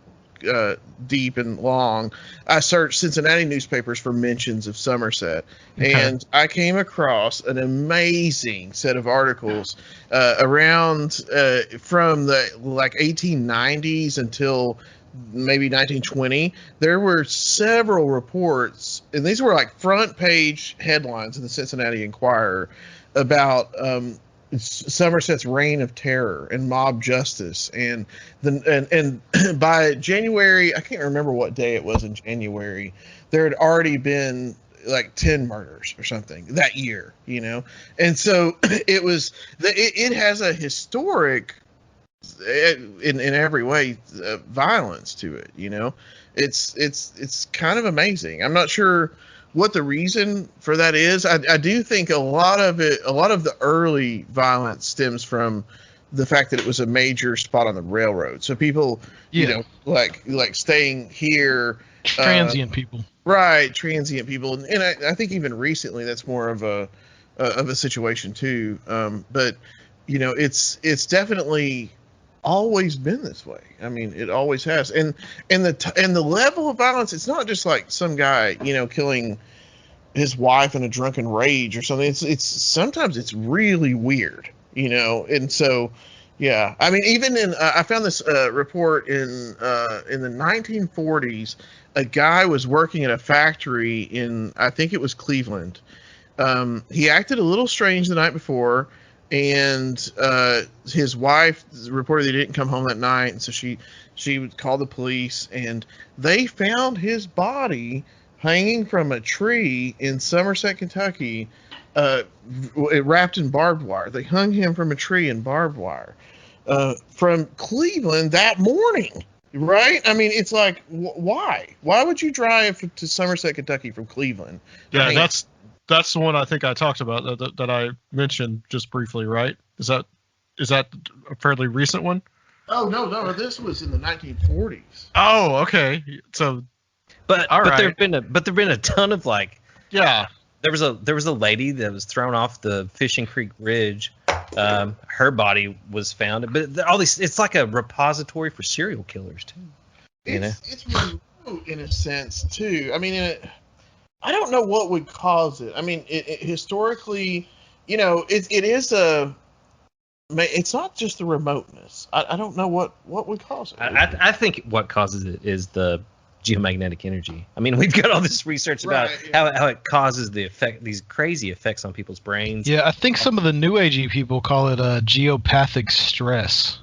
deep and long, I searched Cincinnati newspapers for mentions of Somerset, and I came across an amazing set of articles around from the like 1890s until maybe 1920. There were several reports, and these were like front page headlines in the Cincinnati Enquirer about Somerset's reign of terror and mob justice, and by January, I can't remember what day it was in January, there had already been like 10 murders or something that year, and so it has a historic, in every way, violence to it. It's kind of amazing. I'm not sure what the reason for that is. I do think a lot of the early violence stems from the fact that it was a major spot on the railroad. So people, like staying here, transient people, right? Transient people, and I think even recently that's more of a situation too. But it's definitely always been this way. I mean, it always has. And the level of violence, it's not just like some guy, killing his wife in a drunken rage or something. It's sometimes it's really weird, And so, yeah, I mean, even in I found this report in the 1940s. A guy was working at a factory in, I think it was Cleveland. He acted a little strange the night before. and his wife reported he didn't come home that night, and so she would call the police, and they found his body hanging from a tree in Somerset, Kentucky, wrapped in barbed wire. They hung him from a tree in barbed wire from Cleveland that morning. Right? I mean, it's like, why? Why would you drive to Somerset, Kentucky from Cleveland? Yeah, that's the one I think I talked about that I mentioned just briefly, right? Is that a fairly recent one? Oh no, this was in the 1940s. Oh, okay. So, But right. there've been a ton of like, yeah, there was a lady that was thrown off the Fishing Creek Ridge. Her body was found, but all these, it's like a repository for serial killers too. It's remote in a sense too. I mean, I don't know what would cause it. I mean, it historically, it is a. It's not just the remoteness. I don't know what would cause it. I think what causes it is the geomagnetic energy. I mean, we've got all this research about how it causes these crazy effects on people's brains. Yeah, I think some of the new agey people call it geopathic stress.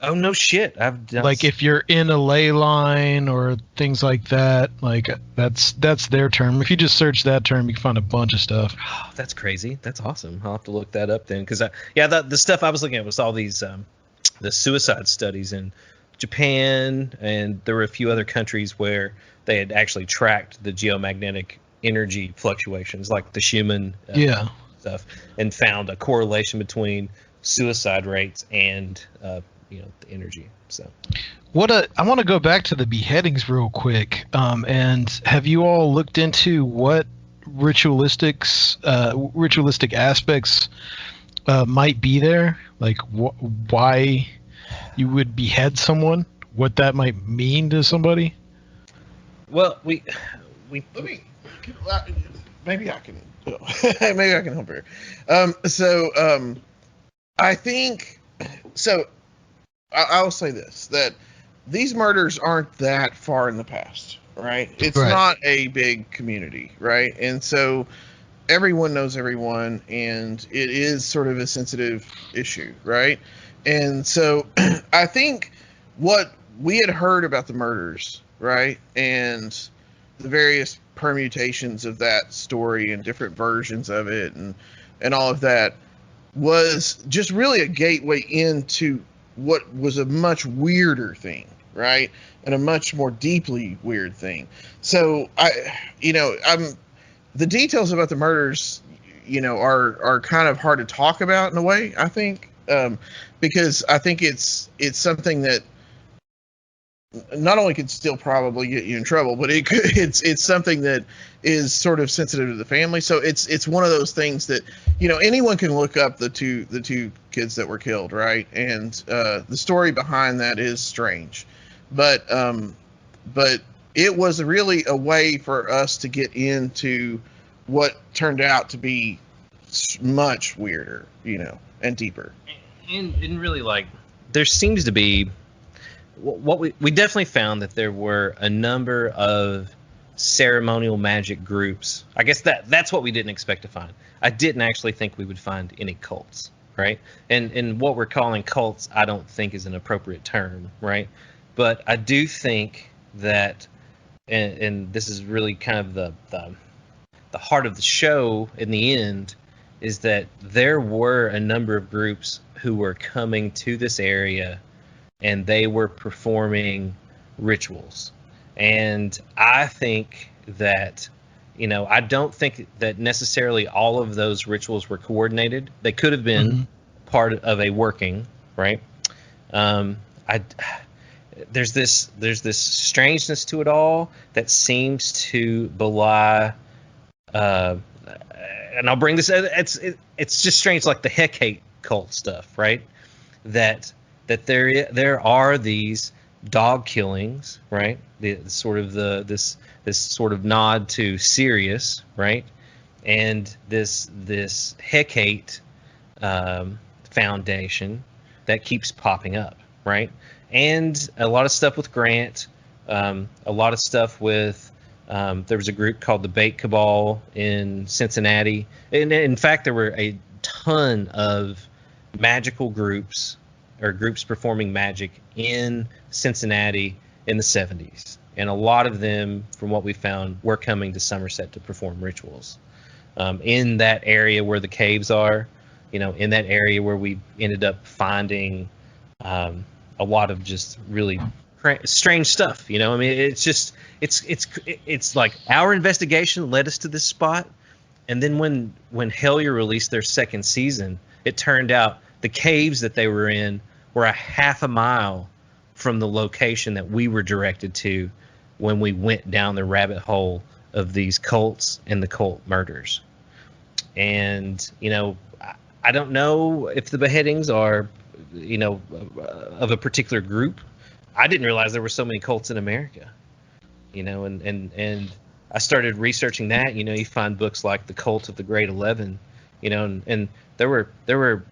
Oh no shit! Like if you're in a ley line or things like that, like that's their term. If you just search that term, you can find a bunch of stuff. Oh, that's crazy. That's awesome. I'll have to look that up then, because the stuff I was looking at was all these the suicide studies in Japan, and there were a few other countries where they had actually tracked the geomagnetic energy fluctuations, like the Schumann stuff, and found a correlation between suicide rates and the energy. So I want to go back to the beheadings real quick. And have you all looked into what ritualistic aspects might be there? Like why you would behead someone? What that might mean to somebody? Well, we maybe I can help here. I think so. I'll say this, that these murders aren't that far in the past, right? It's not a big community, right? And so everyone knows everyone, and it is sort of a sensitive issue, right? And so I think what we had heard about the murders, right, and the various permutations of that story and different versions of it and all of that was just really a gateway into what was a much weirder thing, right? And a much more deeply weird thing. So the details about the murders, are kind of hard to talk about in a way, I think, because I think it's something that not only could still probably get you in trouble, but it's something that is sort of sensitive to the family. So it's one of those things that anyone can look up the two kids that were killed, right? And the story behind that is strange, but it was really a way for us to get into what turned out to be much weirder, and deeper. And really, like, there seems to be what we definitely found that there were a number of ceremonial magic groups. I guess that's what we didn't expect to find. I didn't actually think we would find any cults, right? And what we're calling cults, I don't think is an appropriate term, right? But I do think that, and this is really kind of the heart of the show in the end, is that there were a number of groups who were coming to this area and they were performing rituals. And I think that, I don't think that necessarily all of those rituals were coordinated. They could have been part of a working, right? There's this strangeness to it all that seems to belie, and I'll bring this. It's just strange, like the Hecate cult stuff, right? That there are these dog killings, right? This sort of nod to Sirius, right? And this Hecate foundation that keeps popping up, right? And a lot of stuff with Grant, a lot of stuff with there was a group called the Bait Cabal in Cincinnati, and in fact there were ton of magical groups or groups performing magic in Cincinnati in the 70s. And a lot of them, from what we found, were coming to Somerset to perform rituals. In that area where the caves are, in that area where we ended up finding a lot of just really strange stuff. I mean, it's like our investigation led us to this spot. And then when Hellier released their second season, it turned out the caves that they were in were a half a mile from the location that we were directed to when we went down the rabbit hole of these cults and the cult murders. And, I don't know if the beheadings are, of a particular group. I didn't realize there were so many cults in America, and I started researching that. You find books like The Cult of the Great 11, and there were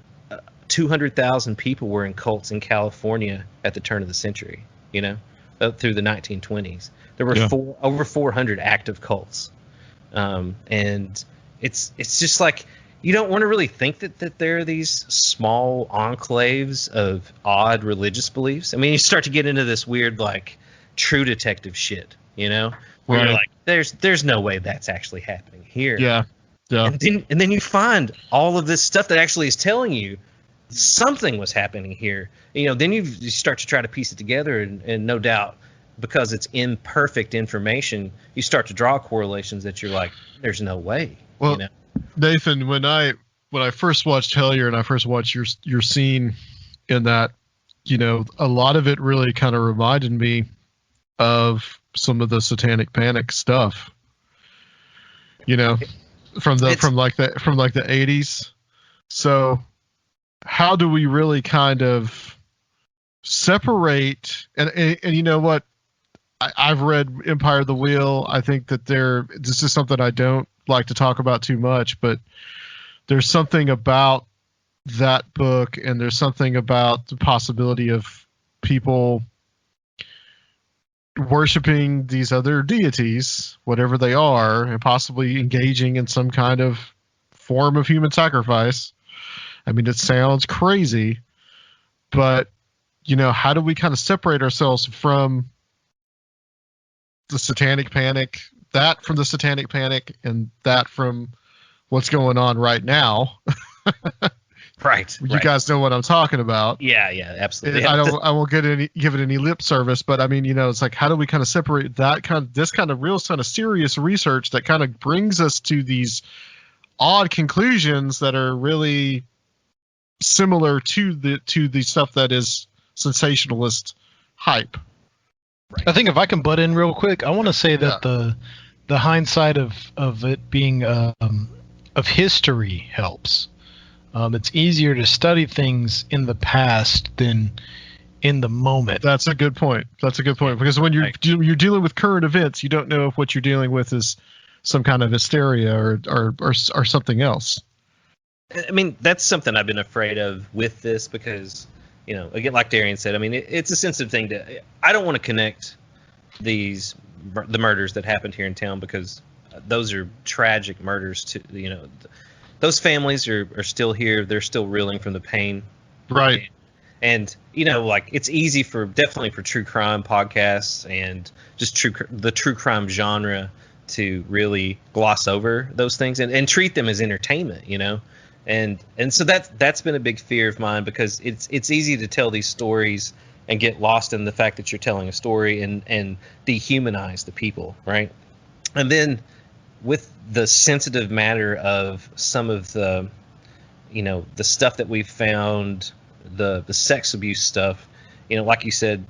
200,000 people were in cults in California at the turn of the century, up through the 1920s. There were over 400 active cults. And it's just like, you don't want to really think that there are these small enclaves of odd religious beliefs. I mean, you start to get into this weird, like, True Detective shit, where you're like, there's no way that's actually happening here. Yeah. And then you find all of this stuff that actually is telling you something was happening here. Then you start to try to piece it together, and no doubt, because it's imperfect information, you start to draw correlations that you're like, there's no way. Well, Nathan, when I first watched Hellier and I first watched your scene in that, a lot of it really kind of reminded me of some of the Satanic Panic stuff. From the 80s. So how do we really kind of separate? And you know what? I've read Empire of the Wheel. I think that this is something I don't like to talk about too much, but there's something about that book, and there's something about the possibility of people worshiping these other deities, whatever they are, and possibly engaging in some kind of form of human sacrifice. I mean, it sounds crazy, but how do we kind of separate ourselves from the Satanic Panic, that from the Satanic Panic, and that from what's going on right now? Right. You guys know what I'm talking about. Yeah, absolutely. I won't give it any lip service, but I mean, it's like, how do we kind of separate this kind of real kind of serious research that kind of brings us to these odd conclusions that are really similar to the stuff that is sensationalist hype. Right. I think if I can butt in real quick, I want to say that the hindsight of it being of history helps. It's easier to study things in the past than in the moment. That's a good point. Because when you're dealing with current events, you don't know if what you're dealing with is some kind of hysteria or something else. I mean, that's something I've been afraid of with this because, again, like Darian said, I mean, it's a sensitive thing I don't want to connect the murders that happened here in town because those are tragic murders to, those families are still here. They're still reeling from the pain. Right. And like, it's easy definitely for true crime podcasts and just the true crime genre to really gloss over those things and treat them as entertainment, and so that's been a big fear of mine because it's easy to tell these stories and get lost in the fact that you're telling a story and dehumanize the people, right? And then with the sensitive matter of some of the the stuff that we've found, the sex abuse stuff, like you said,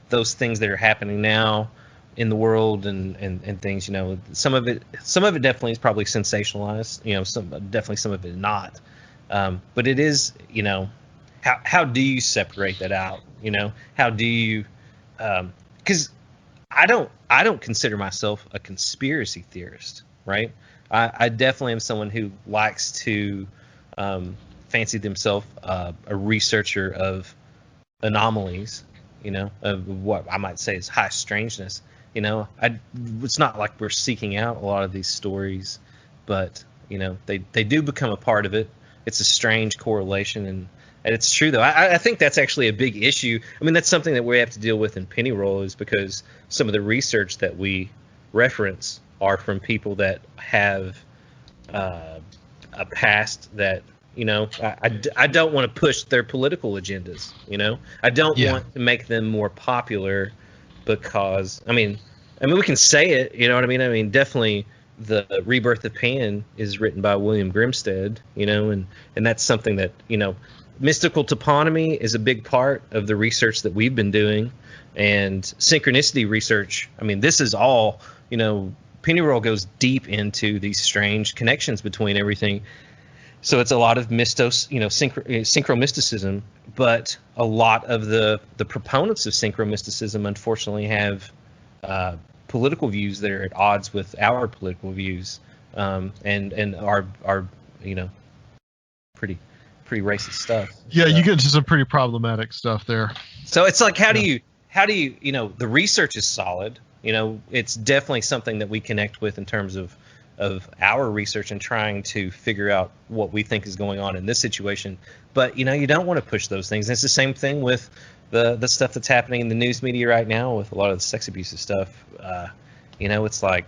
those things that are happening now in the world and things, some of it definitely is probably sensationalized, some of it not, but it is, how do you separate that out? How do you, because I don't consider myself a conspiracy theorist, right? I definitely am someone who likes to fancy themselves a researcher of anomalies, of what I might say is high strangeness. It's not like we're seeking out a lot of these stories, but they do become a part of it. it's a strange correlation, and it's true though. I think that's actually a big issue. I mean, that's something that we have to deal with in Pennyroll, is because some of the research that we reference are from people that have a past that, you know, I don't want to push their political agendas. You know, I don't want to make them more popular because, I mean, we can say it. You know what I mean? I mean, definitely. The Rebirth of Pan is written by William Grimstead, you know, and that's something that, you know, mystical toponymy is a big part of the research that we've been doing, and synchronicity research. I mean, this is all, you know, Pennyroll goes deep into these strange connections between everything. So it's a lot of synchromysticism, but a lot of the proponents of synchromysticism unfortunately have political views that are at odds with our political views, and are you know, pretty racist stuff. Yeah, you get into some pretty problematic stuff there. So it's like, how do you you know, the research is solid. You know, it's definitely something that we connect with in terms of our research and trying to figure out what we think is going on in this situation. But you know, you don't want to push those things. And it's the same thing with the stuff that's happening in the news media right now with a lot of the sex abusive stuff. You know, it's like,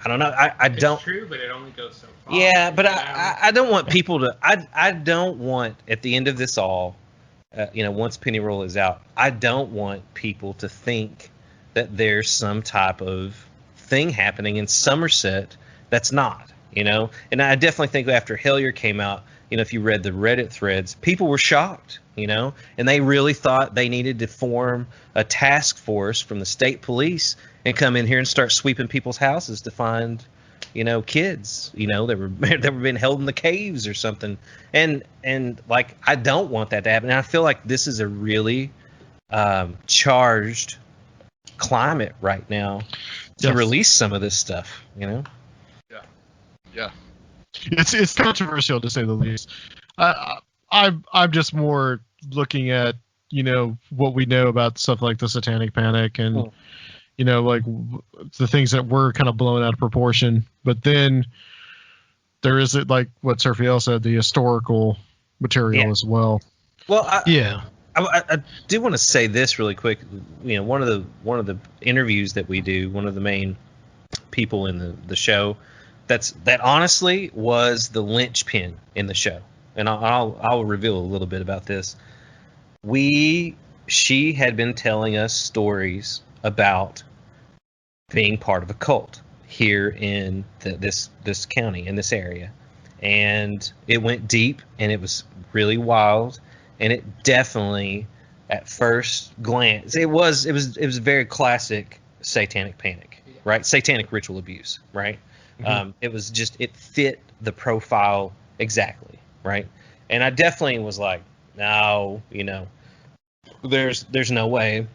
I don't know. I don't. It's true, but it only goes so far. Yeah, but I don't want people to. I don't want, at the end of this all, you know, once Pennyroll is out, I don't want people to think that there's some type of thing happening in Somerset that's not. You know, and I definitely think after Hellier came out, you know, if you read the Reddit threads, people were shocked, you know, and they really thought they needed to form a task force from the state police and come in here and start sweeping people's houses to find, you know, kids, you know, that were being held in the caves or something. And like, I don't want that to happen. And I feel like this is a really charged climate right now to release some of this stuff, you know? Yeah. It's controversial, to say the least. I'm just more looking at, you know, what we know about stuff like the Satanic Panic and, you know, like the things that were kind of blown out of proportion. But then there is, like what Surfiel said, the historical material as well. Well, I do want to say this really quick. You know, one of the interviews that we do, one of the main people in the show, that honestly was the linchpin in the show, and I'll reveal a little bit about this. She had been telling us stories about being part of a cult here in this county, in this area, and it went deep and it was really wild, and it definitely, at first glance, it was very classic Satanic Panic, right? Satanic ritual abuse, right? It was just, it fit the profile exactly, right? And I definitely was like, no, you know, there's no way,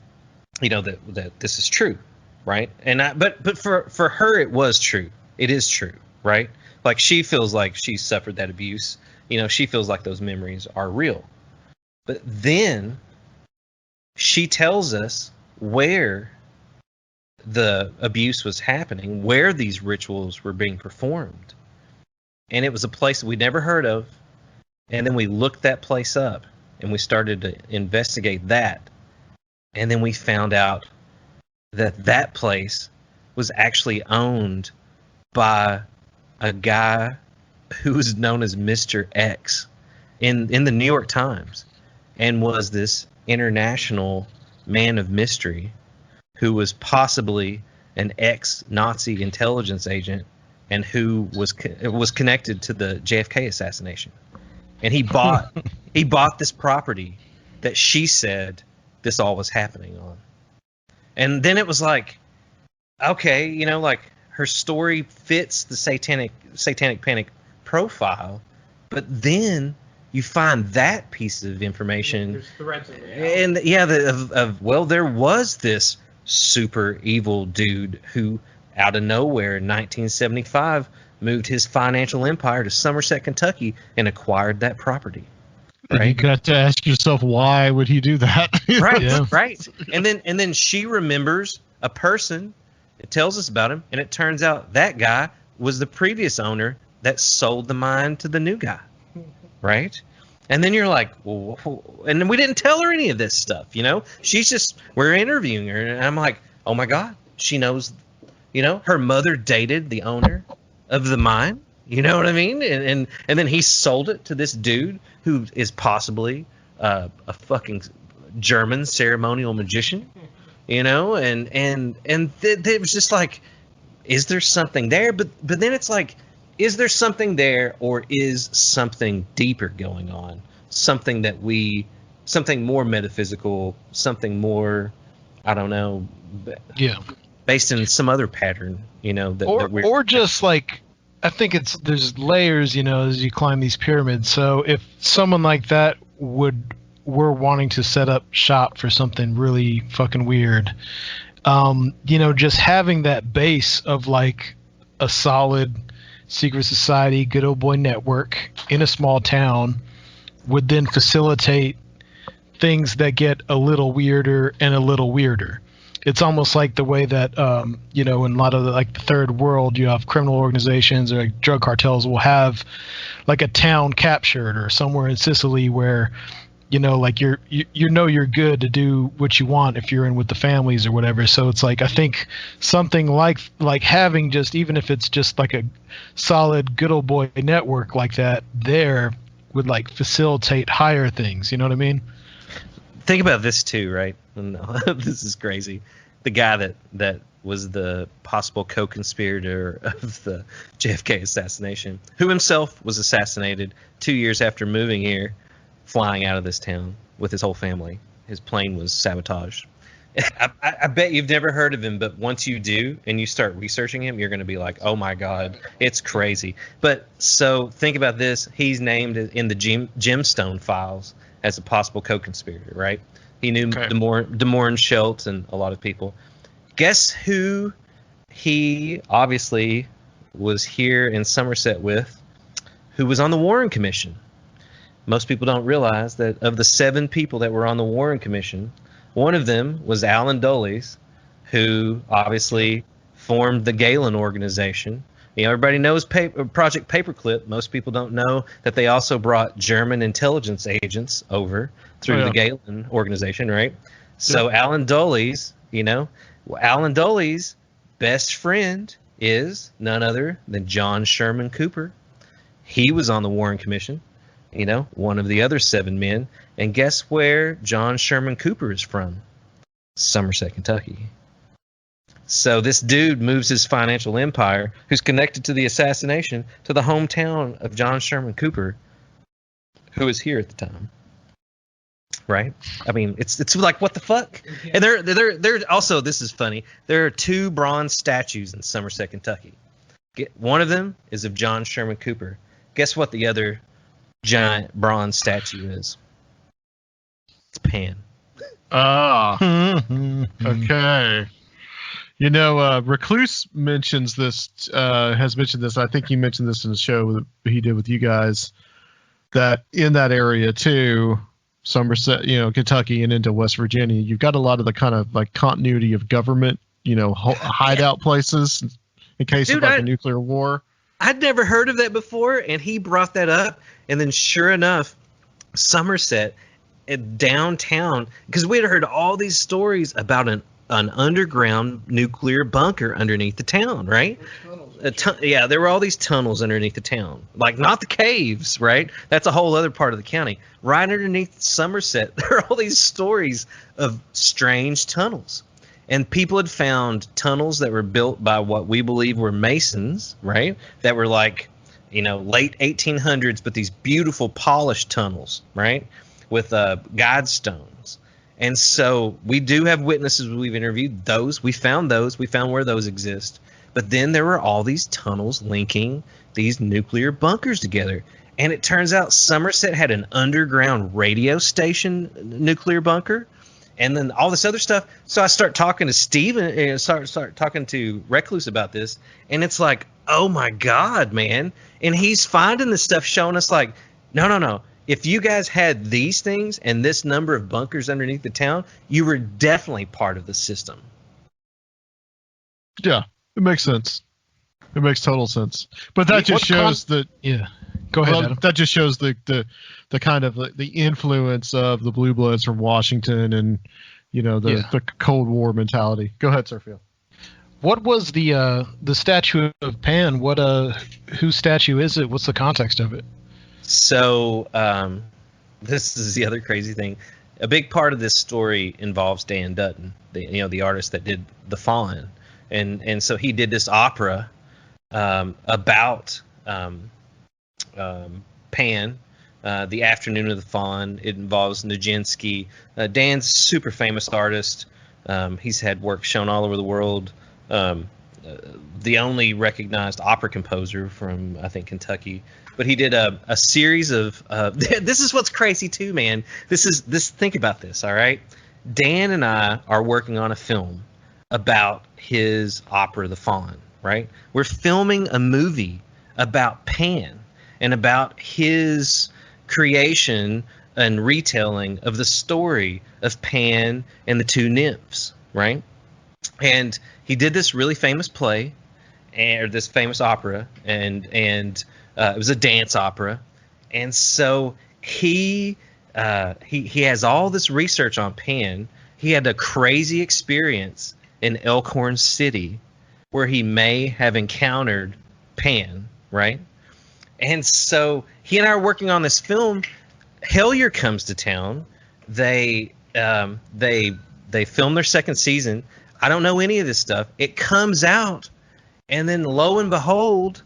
you know, that this is true, right? And but for her, it was true. It is true, right? Like, she feels like she suffered that abuse. You know, she feels like those memories are real. But then she tells us where the abuse was happening, where these rituals were being performed. And it was a place that we'd never heard of. And then we looked that place up and we started to investigate that. And then we found out that place was actually owned by a guy who was known as Mr. X in the New York Times, and was this international man of mystery who was possibly an ex-Nazi intelligence agent and who was connected to the JFK assassination. And he bought this property that she said this all was happening on. And then it was like, okay, you know, like, her story fits the satanic panic profile, but then you find that piece of information. There's threads of it. And well, there was this super evil dude who, out of nowhere in 1975, moved his financial empire to Somerset, Kentucky, and acquired that property. Right? You got to ask yourself, why would he do that? Right, right. And then she remembers a person. It tells us about him, and it turns out that guy was the previous owner that sold the mine to the new guy. right? And then you're like, well, and then we didn't tell her any of this stuff, you know? We're interviewing her, and I'm like, oh my God, she knows, you know, her mother dated the owner of the mine, you know what I mean? And then he sold it to this dude who is possibly a fucking German ceremonial magician, you know? And it was just like, is there something there? But then it's like, is there something there, or is something deeper going on? Something more metaphysical, something more, I don't know, based in some other pattern, you know, or just like, I think there's layers, you know, as you climb these pyramids. So if someone like that were wanting to set up shop for something really fucking weird, you know, just having that base of like a solid secret society, good old boy network in a small town would then facilitate things that get a little weirder and a little weirder. It's almost like the way that, you know, in a lot of the third world, you have criminal organizations or like drug cartels will have like a town captured, or somewhere in Sicily where, you know, like you're good to do what you want if you're in with the families or whatever. So it's like, I think something like having just, even if it's just like a solid good old boy network like that there would like facilitate higher things. You know what I mean? Think about this too, right? This is crazy. The guy that was the possible co-conspirator of the JFK assassination, who himself was assassinated 2 years after moving here, flying out of this town with his whole family. His plane was sabotaged. I bet you've never heard of him, but once you do and you start researching him, you're going to be like, oh my God, it's crazy. But so think about this. He's named in the Gemstone files as a possible co-conspirator, right? He knew DeMoran Schultz and a lot of people. Guess who he obviously was here in Somerset with, who was on the Warren Commission? Most people don't realize that of the 7 people that were on the Warren Commission, one of them was Alan Dulles, who obviously formed the Galen organization. You know, everybody knows Project Paperclip. Most people don't know that they also brought German intelligence agents over through the Galen organization, right? So Alan Dulles, you know, Alan Dulles' best friend is none other than John Sherman Cooper. He was on the Warren Commission. You know, one of the other 7 men. And guess where John Sherman Cooper is from? Somerset, Kentucky. So this dude moves his financial empire, who's connected to the assassination, to the hometown of John Sherman Cooper, who was here at the time. Right? I mean, it's like, what the fuck? And they're also, this is funny, there are 2 bronze statues in Somerset, Kentucky. One of them is of John Sherman Cooper. Guess what the other giant bronze statue is? It's Pan. Okay. You know, Recluse mentions this, has mentioned this. I think he mentioned this in the show that he did with you guys, that in that area too, Somerset, you know, Kentucky and into West Virginia, you've got a lot of the kind of like continuity of government, you know, hideout places in case of like a nuclear war. I'd never heard of that before, and he brought that up. And then sure enough, Somerset, downtown, because we had heard all these stories about an underground nuclear bunker underneath the town, right? Yeah, there were all these tunnels underneath the town. Like, not the caves, right? That's a whole other part of the county. Right underneath Somerset, there are all these stories of strange tunnels. And people had found tunnels that were built by what we believe were Masons, right? That were like, you know, late 1800s, but these beautiful polished tunnels, right? With guide stones. And so we do have witnesses. We've interviewed those. We found those. We found where those exist. But then there were all these tunnels linking these nuclear bunkers together. And it turns out Somerset had an underground radio station nuclear bunker. And then all this other stuff. So I start talking to Steve and start talking to Recluse about this. And it's like, oh my God, man. And he's finding this stuff showing us like, no. If you guys had these things and this number of bunkers underneath the town, you were definitely part of the system. Yeah, it makes sense. It makes total sense. But that just shows that. Yeah. Go ahead, Well, Adam. that just shows the kind of the influence of the Blue Bloods from Washington and the Cold War mentality. Go ahead, Sirfield. What was the statue of Pan? Whose statue is it? What's the context of it? So this is the other crazy thing. A big part of this story involves Dan Dutton, the artist that did The Fawn, and so he did this opera about Pan, The Afternoon of the Fawn. It involves Nijinsky. Dan's a super famous artist. He's had work shown all over the world. The only recognized opera composer from, I think, Kentucky. But he did a series of this is what's crazy too, man. Think about this, all right? Dan and I are working on a film about his opera The Fawn, right? We're filming a movie about Pan and about his creation and retelling of the story of Pan and the two nymphs, right? And he did this really famous play, or this famous opera, and it was a dance opera, and so he has all this research on Pan. He had a crazy experience in Elkhorn City, where he may have encountered Pan, right? And so he and I are working on this film. Hellier comes to town. They film their second season. I don't know any of this stuff. It comes out, and then lo and behold,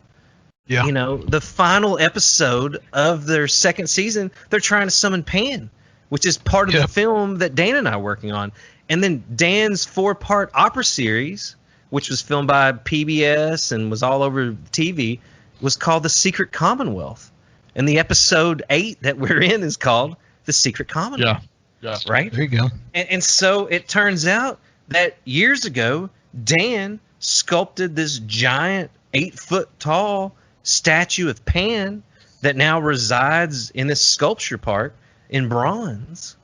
the final episode of their second season, they're trying to summon Pan, which is part of the film that Dan and I are working on. And then Dan's 4-part opera series, which was filmed by PBS and was all over TV, was called The Secret Commonwealth. And the episode 8 that we're in is called The Secret Commonwealth. Yeah. Right? There you go. And so it turns out that years ago, Dan sculpted this giant 8-foot-tall statue of Pan that now resides in this sculpture park in bronze.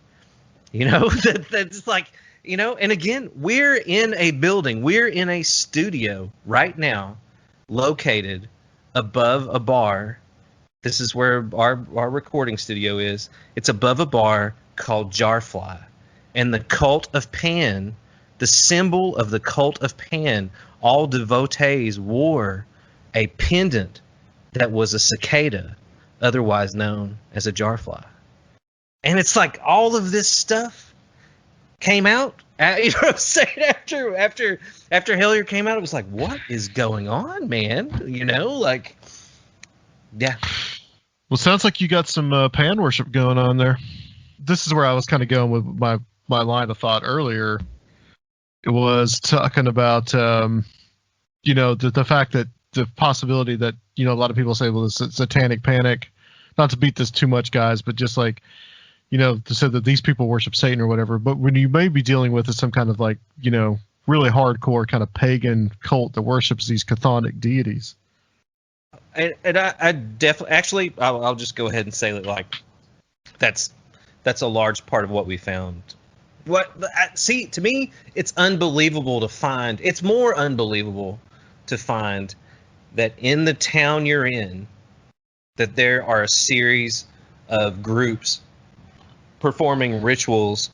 That's like, and again, we're in a building, we're in a studio right now located above a bar. This is where our recording studio is. It's above a bar called Jarfly. And the cult of Pan, the symbol of the cult of Pan, all devotees wore a pendant that was a cicada, otherwise known as a jarfly. And it's like all of this stuff came out. You know what I'm saying? After Hellier came out, it was like, what is going on, man? Yeah. Well, sounds like you got some Pan worship going on there. This is where I was kind of going with my line of thought earlier. It was talking about, the fact that the possibility that, a lot of people say, well, it's a satanic panic. Not to beat this too much, guys, but just like, to say that these people worship Satan or whatever. But when you may be dealing with some kind of like, really hardcore kind of pagan cult that worships these chthonic deities. And I definitely, actually, I'll just go ahead and say that, like, that's a large part of what we found. To me, it's unbelievable to find. It's more unbelievable to find that in the town you're in, that there are a series of groups performing rituals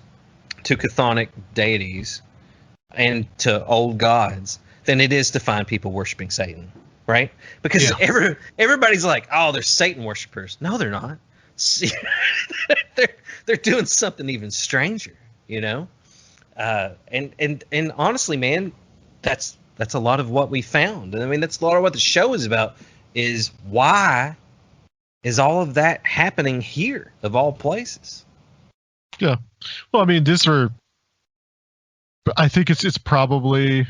to chthonic deities and to old gods than it is to find people worshiping Satan, right? Because everybody's like, oh, they're Satan worshipers. No, they're not. they're doing something even stranger, and honestly, man, that's a lot of what we found. And I mean, that's a lot of what the show is about, is why is all of that happening here of all places? Yeah. Well, I mean, I think it's probably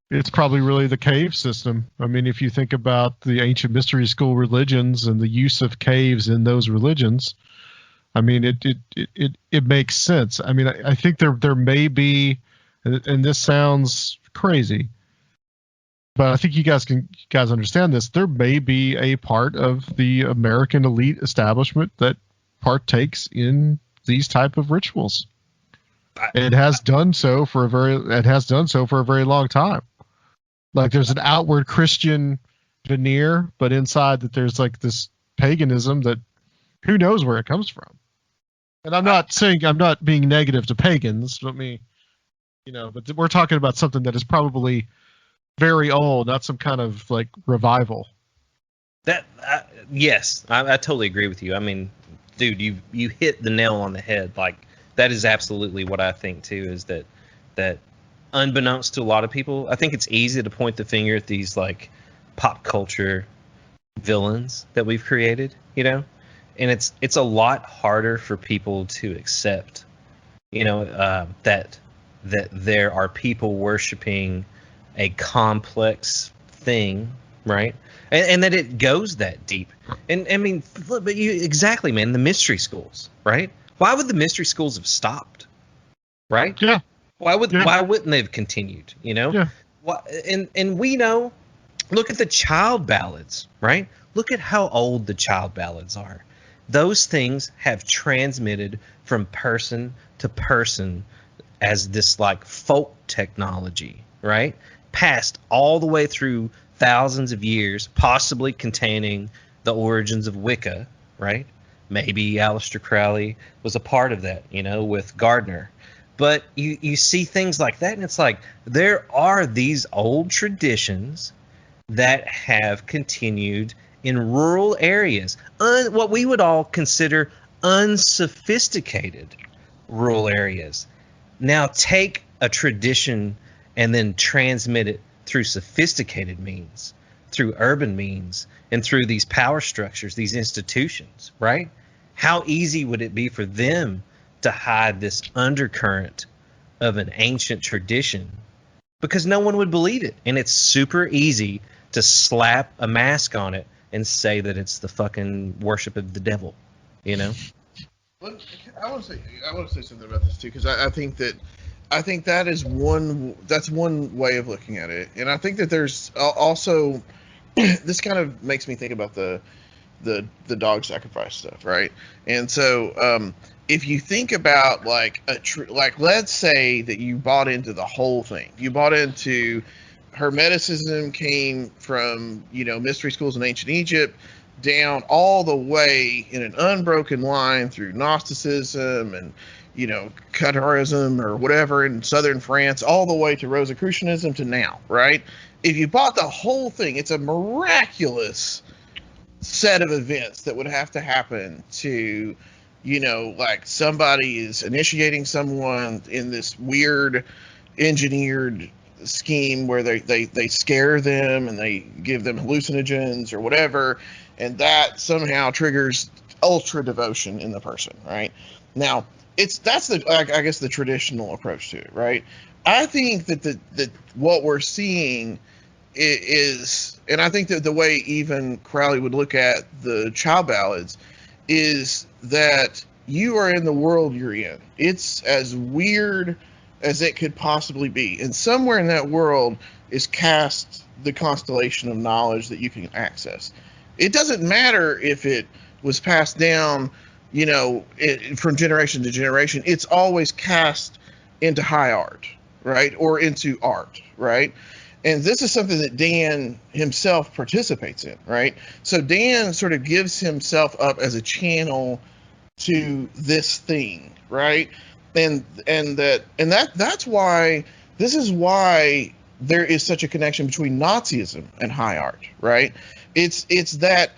really the cave system. I mean, if you think about the ancient mystery school religions and the use of caves in those religions, I mean, it makes sense. I mean, I think there may be, and this sounds crazy, but I think you guys understand this. There may be a part of the American elite establishment that partakes in these type of rituals. It has done so for a very long time. Like, there's an outward Christian veneer, but inside that there's like this paganism that who knows where it comes from. And I'm not saying I'm not being negative to pagans, but but we're talking about something that is probably very old, not some kind of like revival. Yes, I totally agree with you. I mean, dude, you hit the nail on the head. Like, that is absolutely what I think too. Is that unbeknownst to a lot of people, I think it's easy to point the finger at these like pop culture villains that we've created, and it's a lot harder for people to accept, that there are people worshiping a complex thing, right? And that it goes that deep. And I mean, but exactly, man, the mystery schools, right? Why would the mystery schools have stopped? Right? Yeah. Why wouldn't they have continued, Yeah. And we know, look at the child ballads, right? Look at how old the child ballads are. Those things have transmitted from person to person as this like folk technology, right? Passed all the way through thousands of years, possibly containing the origins of Wicca, right? Maybe Aleister Crowley was a part of that, with Gardner. But you see things like that, and it's like there are these old traditions that have continued in rural areas, what we would all consider unsophisticated rural areas. Now take a tradition and then transmit it through sophisticated means, through urban means, and through these power structures, these institutions, right? How easy would it be for them to hide this undercurrent of an ancient tradition? Because no one would believe it. And it's super easy to slap a mask on it and say that it's the fucking worship of the devil, Well, I want to say something about this too, because I think that is one way of looking at it, and I think that there's also this kind of makes me think about the dog sacrifice stuff, right? And so if you think about like let's say that you bought into the whole thing, you bought into Hermeticism came from mystery schools in ancient Egypt down all the way in an unbroken line through Gnosticism and Catarism or whatever in southern France, all the way to Rosicrucianism to now, right? If you bought the whole thing, it's a miraculous set of events that would have to happen to, like somebody is initiating someone in this weird engineered scheme where they scare them and they give them hallucinogens or whatever, and that somehow triggers ultra devotion in the person, right? Now, that's I guess the traditional approach to it, right? I think that what we're seeing is, and I think that the way even Crowley would look at the child ballads is that you are in the world you're in. It's as weird as it could possibly be, and somewhere in that world is cast the constellation of knowledge that you can access. It doesn't matter if it was passed down from generation to generation. It's always cast into high art, right? Or into art, right? And this is something that Dan himself participates in, right? So Dan sort of gives himself up as a channel to this thing, right? And that's why this is why there is such a connection between Nazism and high art, right? It's that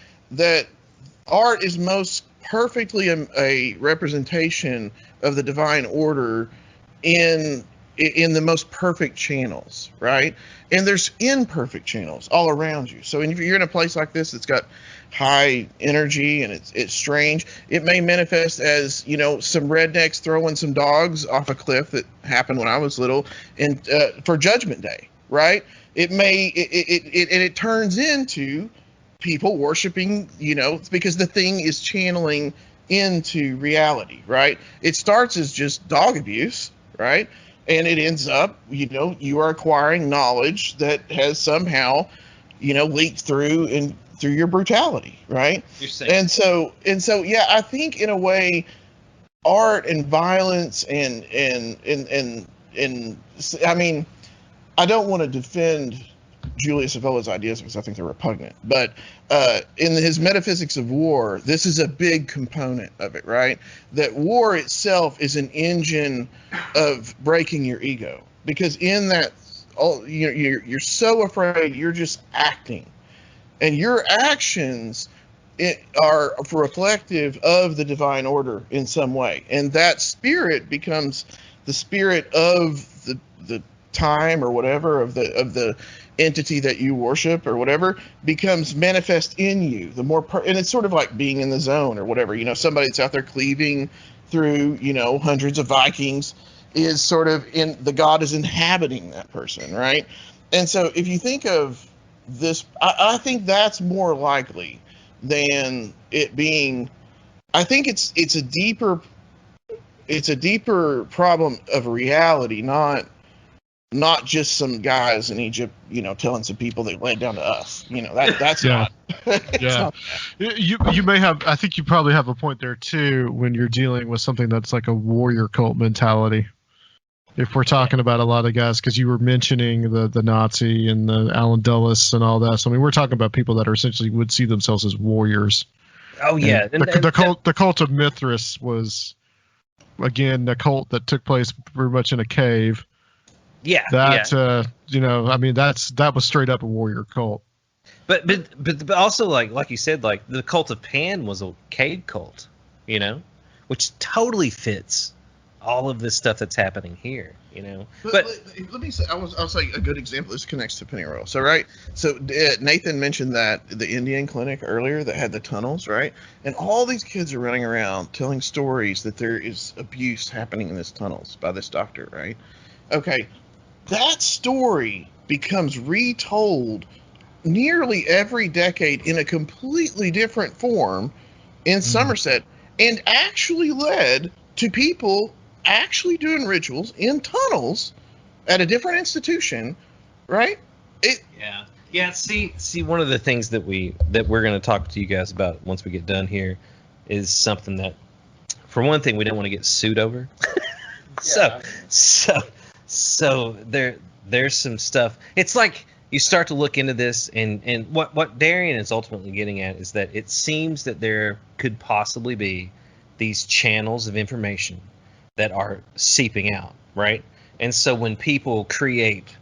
art is most perfectly a representation of the divine order in the most perfect channels, right? And there's imperfect channels all around you. So if you're in a place like this that's got high energy and it's strange, it may manifest as some rednecks throwing some dogs off a cliff that happened when I was little, and for Judgment Day, right? It may it turns into people worshiping, because the thing is channeling into reality, right? It starts as just dog abuse, right? And it ends up, you are acquiring knowledge that has somehow, leaked through your brutality, right? And so, yeah, I think in a way, art and violence and I mean, I don't want to defend Julius Evola's ideas because I think they're repugnant. But in his Metaphysics of War, this is a big component of it, right? That war itself is an engine of breaking your ego, because in that, you're so afraid, you're just acting, and your actions are reflective of the divine order in some way, and that spirit becomes the spirit of the time or whatever of the entity that you worship or whatever becomes manifest in you. The more and it's sort of like being in the zone or whatever. Somebody that's out there cleaving through hundreds of Vikings is sort of in the god is inhabiting that person, right? And so if you think of this, I think that's more likely than it being. I think it's a deeper problem of reality, not just some guys in Egypt, telling some people they laid down to us. That's Yeah. not. Yeah, you may have. I think you probably have a point there too when you're dealing with something that's like a warrior cult mentality. If we're talking about a lot of guys, because you were mentioning the Nazi and the Alan Dulles and all that. So I mean, we're talking about people that are essentially would see themselves as warriors. Oh yeah, The cult of Mithras was, again, a cult that took place very much in a cave. Yeah, that that was straight up a warrior cult. But also like you said, like the cult of Pan was a cave cult, which totally fits all of this stuff that's happening here, But let me say, I'll say a good example. This connects to Pennyroyal. So right, so Nathan mentioned that the Indian clinic earlier that had the tunnels, right? And all these kids are running around telling stories that there is abuse happening in these tunnels by this doctor, right? Okay, that story becomes retold nearly every decade in a completely different form in Somerset, and actually led to people actually doing rituals in tunnels at a different institution, right? Yeah. See, one of the things that we're going to talk to you guys about once we get done here is something that, for one thing, we don't want to get sued over. So there's some stuff. It's like you start to look into this, and what Darian is ultimately getting at is that it seems that there could possibly be these channels of information that are seeping out, right? And so when people create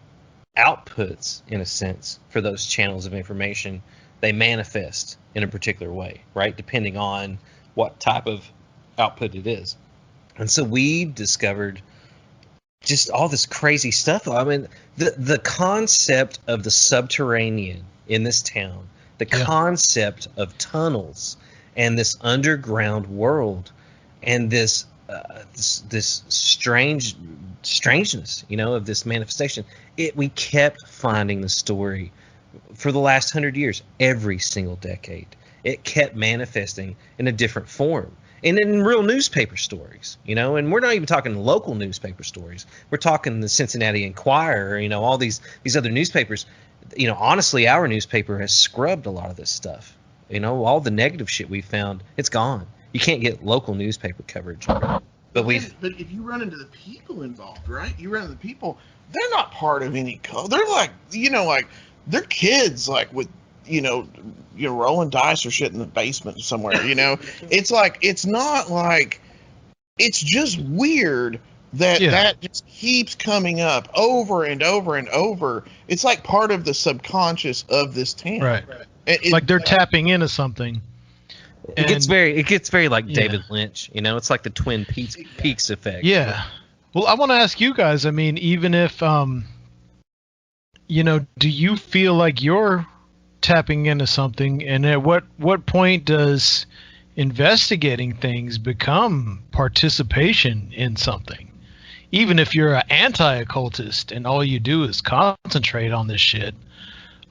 outputs, in a sense, for those channels of information, they manifest in a particular way, right? Depending on what type of output it is. And so we discovered just all this crazy stuff. I mean, the concept of the subterranean in this town, the concept of tunnels and this underground world, and this strangeness, of this manifestation. We kept finding the story for the last 100 years, every single decade. It kept manifesting in a different form, and in real newspaper stories, and we're not even talking local newspaper stories. We're talking the Cincinnati Enquirer, all these other newspapers. Honestly, our newspaper has scrubbed a lot of this stuff. All the negative shit we found, it's gone. You can't get local newspaper coverage. But if you run into the people involved, right? You run into the people, they're not part of any cult. They're like, they're kids, like with, rolling dice or shit in the basement somewhere, It's like, it's not like, it's just weird that just keeps coming up over and over and over. It's like part of the subconscious of this town. Right. Like they're tapping into something. It gets very like David Lynch, It's like the Twin Peaks effect. Yeah. Well, I want to ask you guys. I mean, even if do you feel like you're tapping into something, and at what point does investigating things become participation in something? Even if you're an anti-occultist and all you do is concentrate on this shit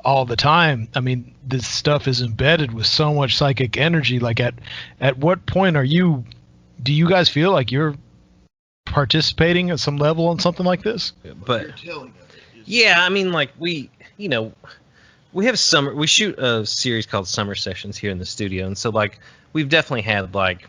all the time. I mean, this stuff is embedded with so much psychic energy. Like at what point do you guys feel like you're participating at some level on something like this? But I mean, like we have we shoot a series called Summer Sessions here in the studio, and so like we've definitely had like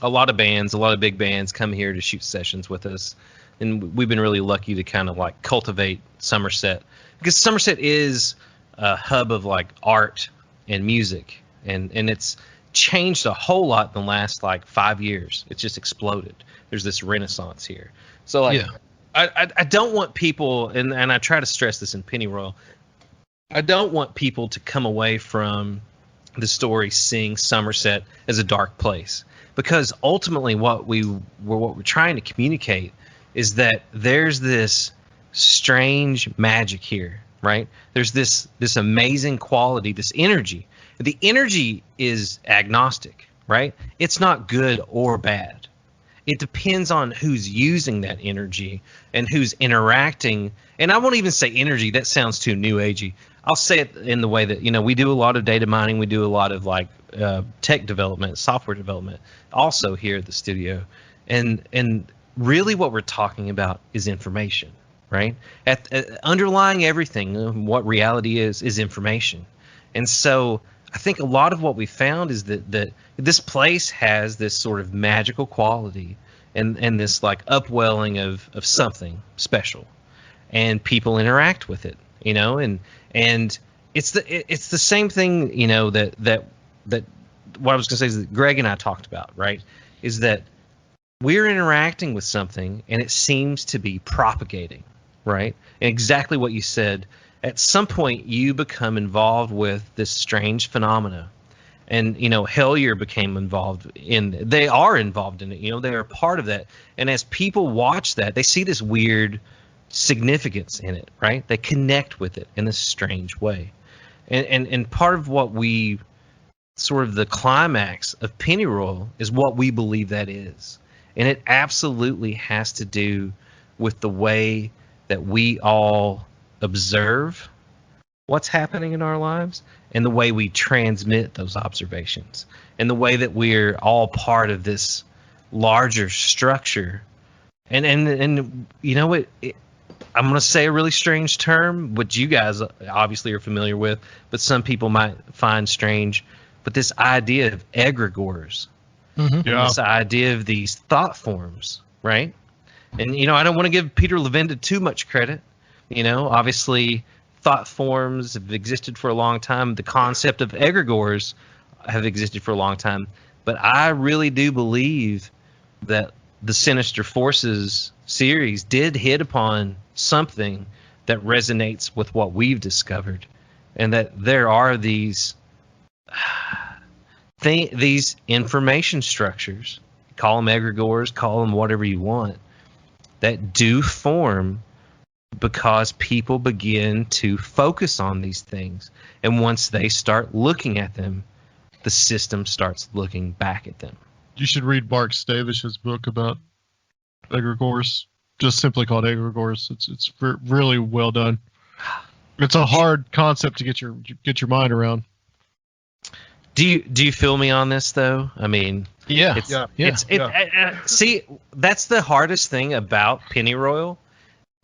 a lot of big bands come here to shoot sessions with us. and we've been really lucky to kind of like cultivate Somerset, because Somerset is a hub of like art and music, and it's changed a whole lot in the last like 5 years. It's just exploded. There's this renaissance here. So like, Yeah. I don't want people, and I try to stress this in Pennyroyal, I don't want people to come away from the story seeing Somerset as a dark place, because ultimately what we're trying to communicate is that there's this strange magic here, right? There's this amazing quality, this energy. The energy is agnostic, right? It's not good or bad. It depends on who's using that energy and who's interacting. And I won't even say energy. That sounds too new agey. I'll say it in the way that, we do a lot of data mining. We do a lot of like tech development, software development, also here at the studio. And really what we're talking about is information, right? Underlying everything, what reality is information. And so I think a lot of what we found is that this place has this sort of magical quality and this like upwelling of something special, and people interact with it, and it's the same thing, that what I was going to say is that Greg and I talked about, right, is that we're interacting with something and it seems to be propagating, right? And exactly what you said. At some point, you become involved with this strange phenomena, and Hellier became involved in. They are involved in it. They are part of that. And as people watch that, they see this weird significance in it, right? They connect with it in a strange way, and part of what we sort of the climax of Pennyroyal is what we believe that is, and it absolutely has to do with the way that we all observe what's happening in our lives and the way we transmit those observations and the way that we're all part of this larger structure. And I'm going to say a really strange term, which you guys obviously are familiar with, but some people might find strange, but this idea of egregores, Mm-hmm. Yeah. this idea of these thought forms, right? And, I don't want to give Peter Levenda too much credit. Obviously, thought forms have existed for a long time. The concept of egregores have existed for a long time. But I really do believe that the Sinister Forces series did hit upon something that resonates with what we've discovered, and that there are these information structures, call them egregores, call them whatever you want, that do form because people begin to focus on these things. And once they start looking at them, the system starts looking back at them. You should read Mark Stavish's book about egregores, just simply called egregores. It's really well done. It's a hard concept to get your mind around. Do you feel me on this though? I mean, Yeah. see, that's the hardest thing about Pennyroyal.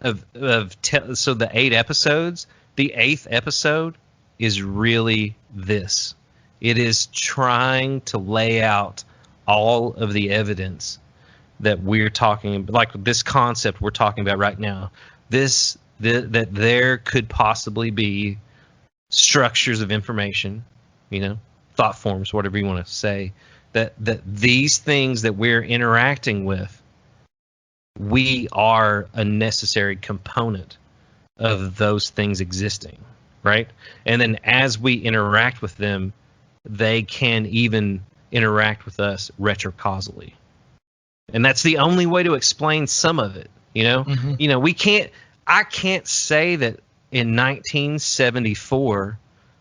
So the 8 episodes, the 8th episode is really this. It is trying to lay out all of the evidence that we're talking about, like this concept we're talking about right now. That there could possibly be structures of information, thought forms, whatever you want to say, that these things that we're interacting with, we are a necessary component of those things existing, right? And then as we interact with them, they can even interact with us retrocausally. And that's the only way to explain some of it, Mm-hmm. I can't say that in 1974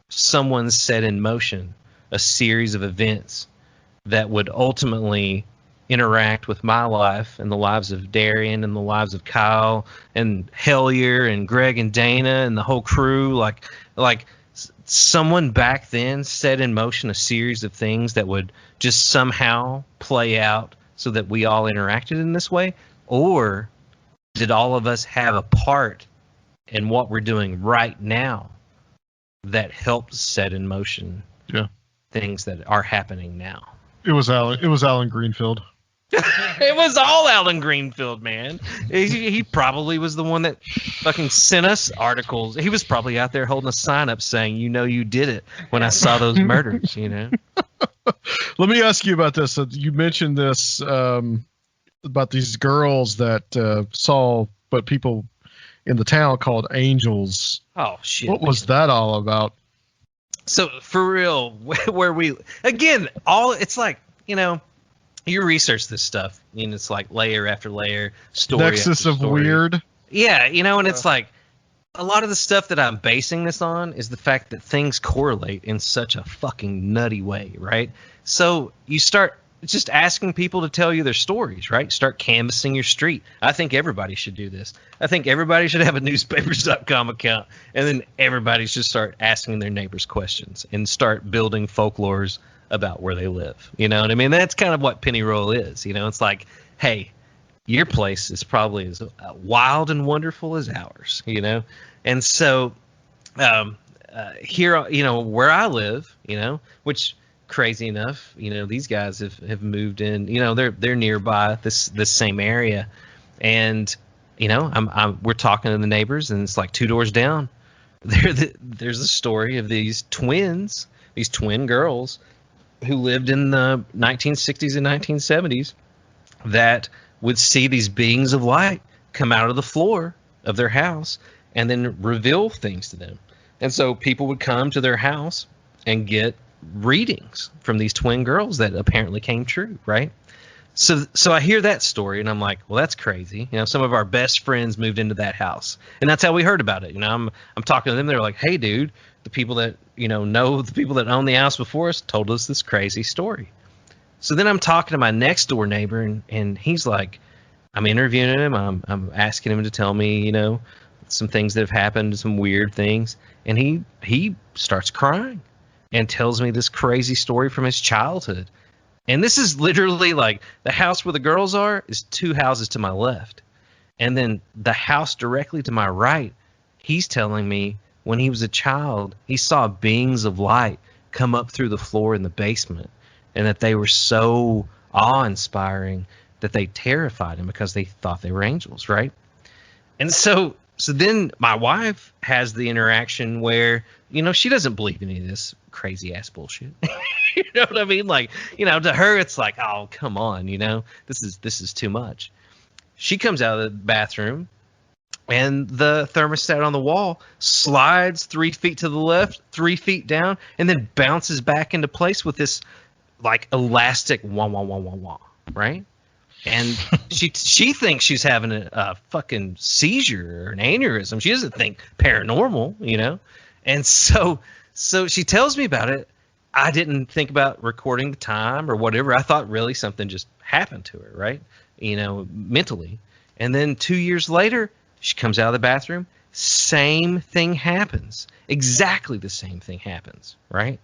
someone set in motion a series of events that would ultimately interact with my life and the lives of Darian and the lives of Kyle and Hellier and Greg and Dana and the whole crew. Like someone back then set in motion a series of things that would just somehow play out so that we all interacted in this way? Or did all of us have a part in what we're doing right now that helped set in motion things that are happening now? It was Alan Greenfield. It was all Alan Greenfield, man. He probably was the one that fucking sent us articles. He was probably out there holding a sign up saying, you did it when I saw those murders, Let me ask you about this. You mentioned this about these girls that saw what people in the town called angels. Oh, shit. What was that all about? So, for real, where we, again, it's like, you research this stuff, and it's like layer after layer, story Nexus after of story. weird. Yeah, and it's like a lot of the stuff that I'm basing this on is the fact that things correlate in such a fucking nutty way, right? So you start just asking people to tell you their stories, right? Start canvassing your street. I think everybody should do this. I think everybody should have a newspapers.com account, and then everybody should start asking their neighbors questions and start building folklores about where they live. You know what I mean? That's kind of what Penny Roll is. It's like, hey, your place is probably as wild and wonderful as ours, And so here, where I live, which crazy enough, these guys have moved in, they're nearby this same area. And, we're talking to the neighbors, and it's like 2 doors down. There's a story of these twin girls who lived in the 1960s and 1970s that would see these beings of light come out of the floor of their house and then reveal things to them. And so people would come to their house and get readings from these twin girls that apparently came true, right? So I hear that story, and I'm like, well, that's crazy. Some of our best friends moved into that house, and that's how we heard about it. I'm talking to them. They're like, hey, dude, the people that know the people that owned the house before us told us this crazy story. So then I'm talking to my next door neighbor, and he's like, I'm interviewing him. I'm asking him to tell me, some things that have happened, some weird things, and he starts crying and tells me this crazy story from his childhood. And this is literally like the house where the girls are is 2 houses to my left. And then the house directly to my right, he's telling me when he was a child, he saw beings of light come up through the floor in the basement, and that they were so awe-inspiring that they terrified him because they thought they were angels, right? And so then my wife has the interaction where, she doesn't believe any of this crazy ass bullshit. You know what I mean? Like, to her, it's like, oh, come on, this is too much. She comes out of the bathroom, and the thermostat on the wall slides 3 feet to the left, 3 feet down, and then bounces back into place with this like elastic wah wah wah wah wah, right? And she thinks she's having a fucking seizure or an aneurysm. She doesn't think paranormal, And so she tells me about it. I didn't think about recording the time or whatever. I thought really something just happened to her, right? Mentally. And then 2 years later, she comes out of the bathroom. Same thing happens. Exactly the same thing happens, right?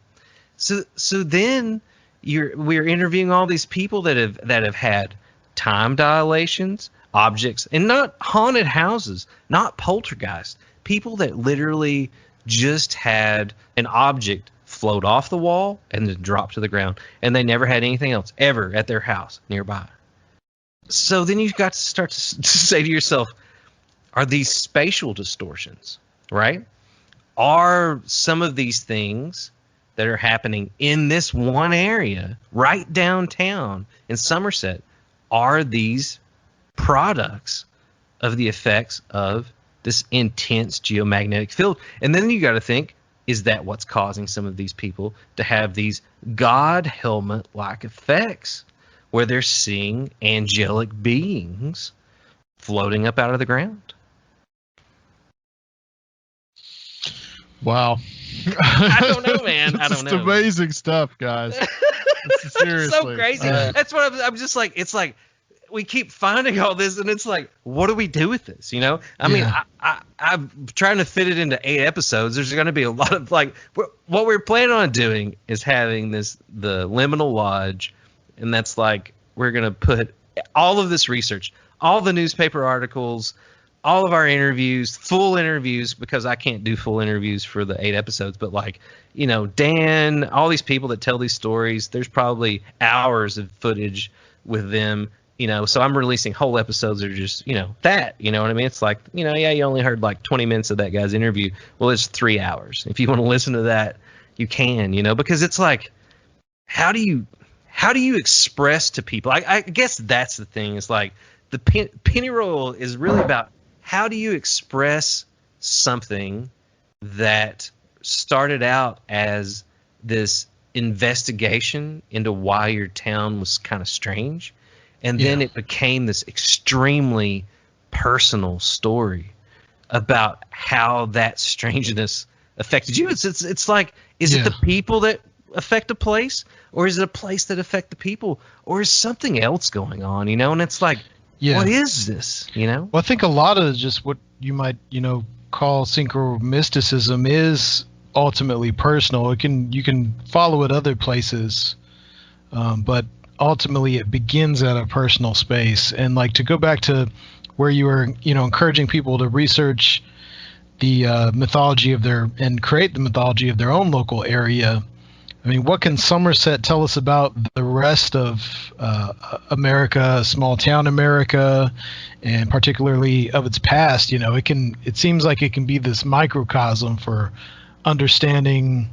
So then we're interviewing all these people that have had time dilations, objects, and not haunted houses, not poltergeist. People that literally just had an object float off the wall and then drop to the ground, and they never had anything else ever at their house nearby. So then you've got to start to say to yourself, are these spatial distortions, right? Are some of these things that are happening in this one area right downtown in Somerset, are these products of the effects of this intense geomagnetic field? And then you got to think, is that what's causing some of these people to have these God helmet-like effects where they're seeing angelic beings floating up out of the ground? Wow. I don't know, man. I don't know. It's amazing stuff, guys. Seriously. So crazy. That's what I'm just like, it's like we keep finding all this, and it's like, what do we do with this? I mean, I'm trying to fit it into 8 episodes. There's going to be a lot of what we're planning on doing is having the Liminal Lodge, and that's like, we're going to put all of this research, all the newspaper articles, all of our interviews, full interviews, because I can't do full interviews for the 8 episodes, but Dan, all these people that tell these stories, there's probably hours of footage with them, so I'm releasing whole episodes that are just, that, you know what I mean? It's like, you only heard like 20 minutes of that guy's interview. Well, it's 3 hours. If you want to listen to that, you can, because it's like, how do you express to people? I guess that's the thing. It's like the Pennyroyal is really about how do you express something that started out as this investigation into why your town was kind of strange, and then it became this extremely personal story about how that strangeness affected you. It's like, is it the people that affect a place, or is it a place that affect the people, or is something else going on, and it's like, what is this, Well, I think a lot of just what you might, call synchro mysticism is ultimately personal. You can follow it other places, but ultimately it begins at a personal space. And like, to go back to where you were, encouraging people to research the mythology of and create the mythology of their own local area. I mean, what can Somerset tell us about the rest of America, small town America, and particularly of its past? It seems like it can be this microcosm for understanding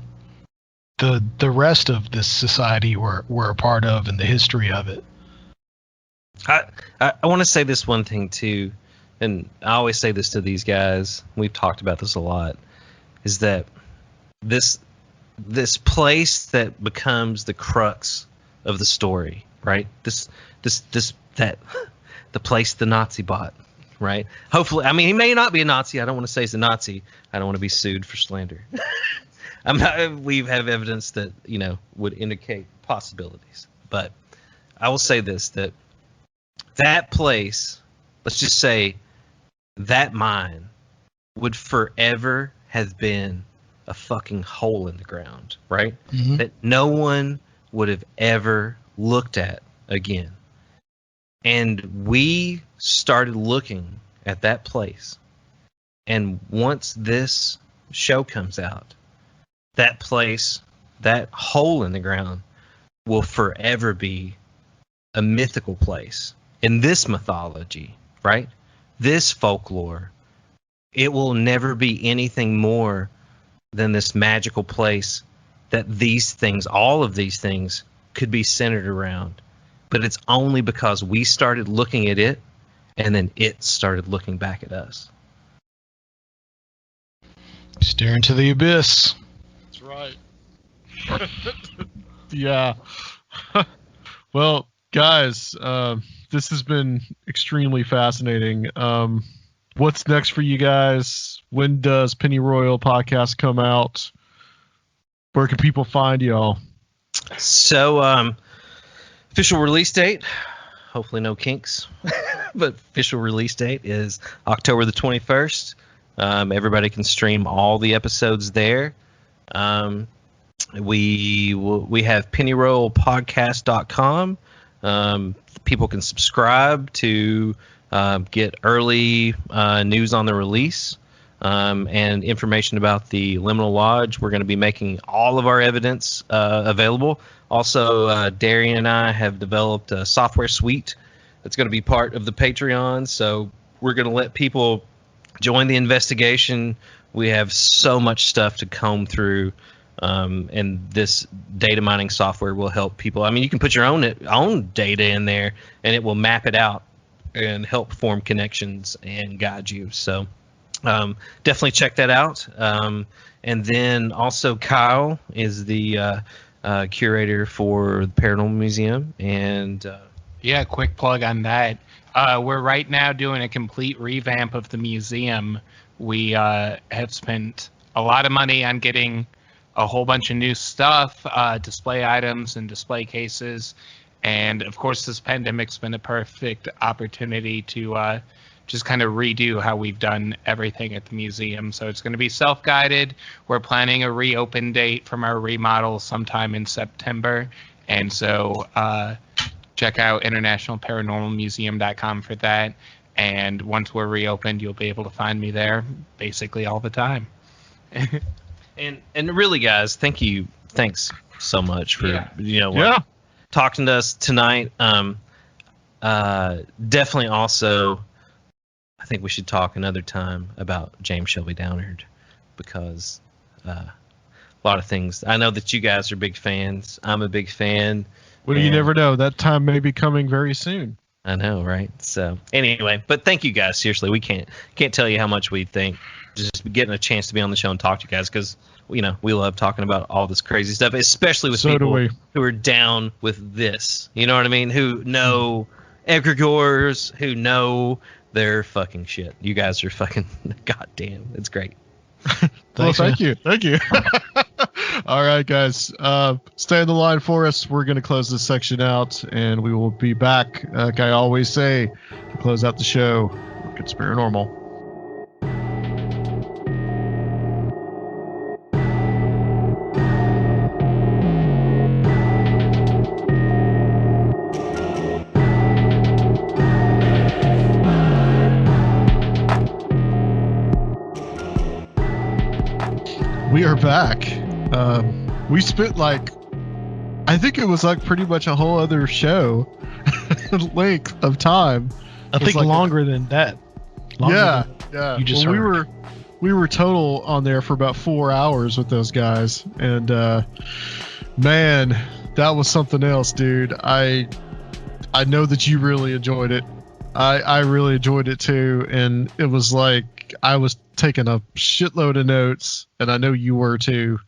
the rest of this society we're a part of and the history of it. I want to say this one thing too, and I always say this to these guys. We've talked about this a lot. Is that this place that becomes the crux of the story, right? The place the Nazi bought, right? Hopefully, I mean, he may not be a Nazi. I don't want to say he's a Nazi. I don't want to be sued for slander. We have evidence that, would indicate possibilities. But I will say this, that place, let's just say that mine would forever have been a fucking hole in the ground, right? Mm-hmm. That no one would have ever looked at again. And we started looking at that place. And once this show comes out, that place, that hole in the ground, will forever be a mythical place. In this mythology, right? This folklore, it will never be anything more than this magical place that all of these things could be centered around. But it's only because we started looking at it, and then it started looking back at us. Staring to the abyss. That's right. Yeah. Well, guys, this has been extremely fascinating. What's next for you guys? When does Pennyroyal podcast come out? Where can people find y'all? So, official release date, hopefully no kinks, but official release date is October the 21st. Everybody can stream all the episodes there. We have pennyroyalpodcast.com. People can subscribe to get early news on the release and information about the Liminal Lodge. We're going to be making all of our evidence available. Also, Darian and I have developed a software suite that's going to be part of the Patreon. So we're going to let people join the investigation. We have so much stuff to comb through. And this data mining software will help people. I mean, you can put your own data in there, and it will map it out and help form connections and guide you. So definitely check that out. And then also Kyle is the curator for the Paranormal Museum. And yeah, quick plug on that. We're right now doing a complete revamp of the museum. We have spent a lot of money on getting a whole bunch of new stuff, display items and display cases. And of course, this pandemic's been a perfect opportunity to just kind of redo how we've done everything at the museum. So it's going to be self-guided. We're planning a reopen date from our remodel sometime in September. And so check out internationalparanormalmuseum.com for that. And once we're reopened, you'll be able to find me there basically all the time. And really, guys, thanks so much for talking to us tonight. Definitely also, I think we should talk another time about James Shelby Downard, because a lot of things. I know that you guys are big fans. I'm a big fan. Well, you never know. That time may be coming very soon. I know, right? So anyway, but thank you guys. Seriously, we can't tell you how much we think just getting a chance to be on the show and talk to you guys, because we love talking about all this crazy stuff, especially with people who are down with this. You know what I mean? Who know egregores, who know their fucking shit. You guys are fucking goddamn. It's great. Well, thank you. All right, guys. Stay on the line for us. We're going to close this section out, and we will be back, like I always say, to close out the show. Conspirinormal. We are back. We spent I think it was pretty much a whole other show length of time. I think longer than that. Yeah. You just heard. We were total on there for about 4 hours with those guys, and man, that was something else, dude. I know that you really enjoyed it. I really enjoyed it too, and it was like I was taking a shitload of notes, and I know you were too.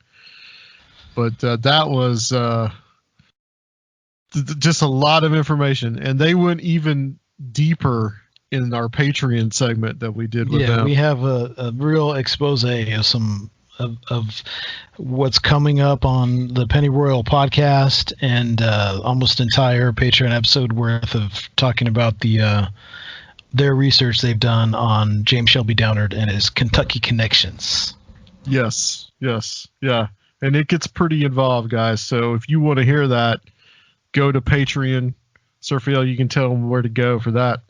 But that was just a lot of information, and they went even deeper in our Patreon segment that we did with them. Yeah, we have a real expose of some of what's coming up on the Pennyroyal podcast, and almost entire Patreon episode worth of talking about their research they've done on James Shelby Downard and his Kentucky connections. Yes, yeah. And it gets pretty involved, guys. So if you want to hear that, go to Patreon. Surfiel, you can tell them where to go for that.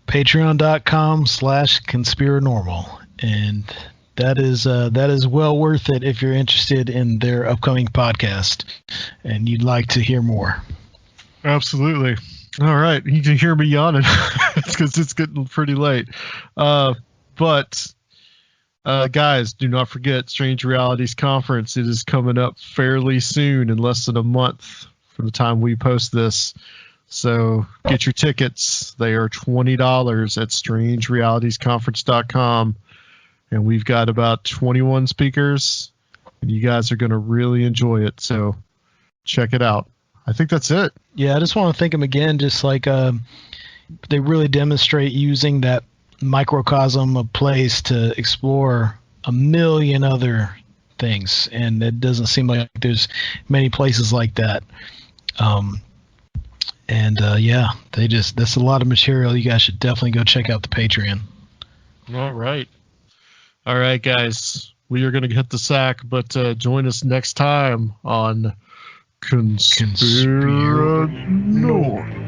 Patreon.com/Conspirinormal. And that is well worth it if you're interested in their upcoming podcast and you'd like to hear more. Absolutely. All right. You can hear me yawning because it's getting pretty late. But guys, do not forget Strange Realities Conference. It is coming up fairly soon, in less than a month from the time we post this. So get your tickets. They are $20 at strangerealitiesconference.com. And we've got about 21 speakers, and you guys are going to really enjoy it. So check it out. I think that's it. Yeah, I just want to thank them again. Just like they really demonstrate using that microcosm of place to explore a million other things, and it doesn't seem like there's many places like that. Yeah, that's a lot of material. You guys should definitely go check out the Patreon. All right, guys, we are going to hit the sack, but join us next time on Conspirinormal.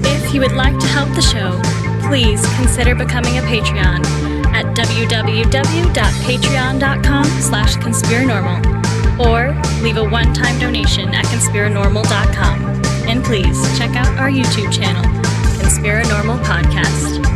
If you would like to help the show, please consider becoming a Patreon at www.patreon.com/Conspirinormal, or leave a one-time donation at Conspirinormal.com. And please check out our YouTube channel, Conspirinormal Podcast.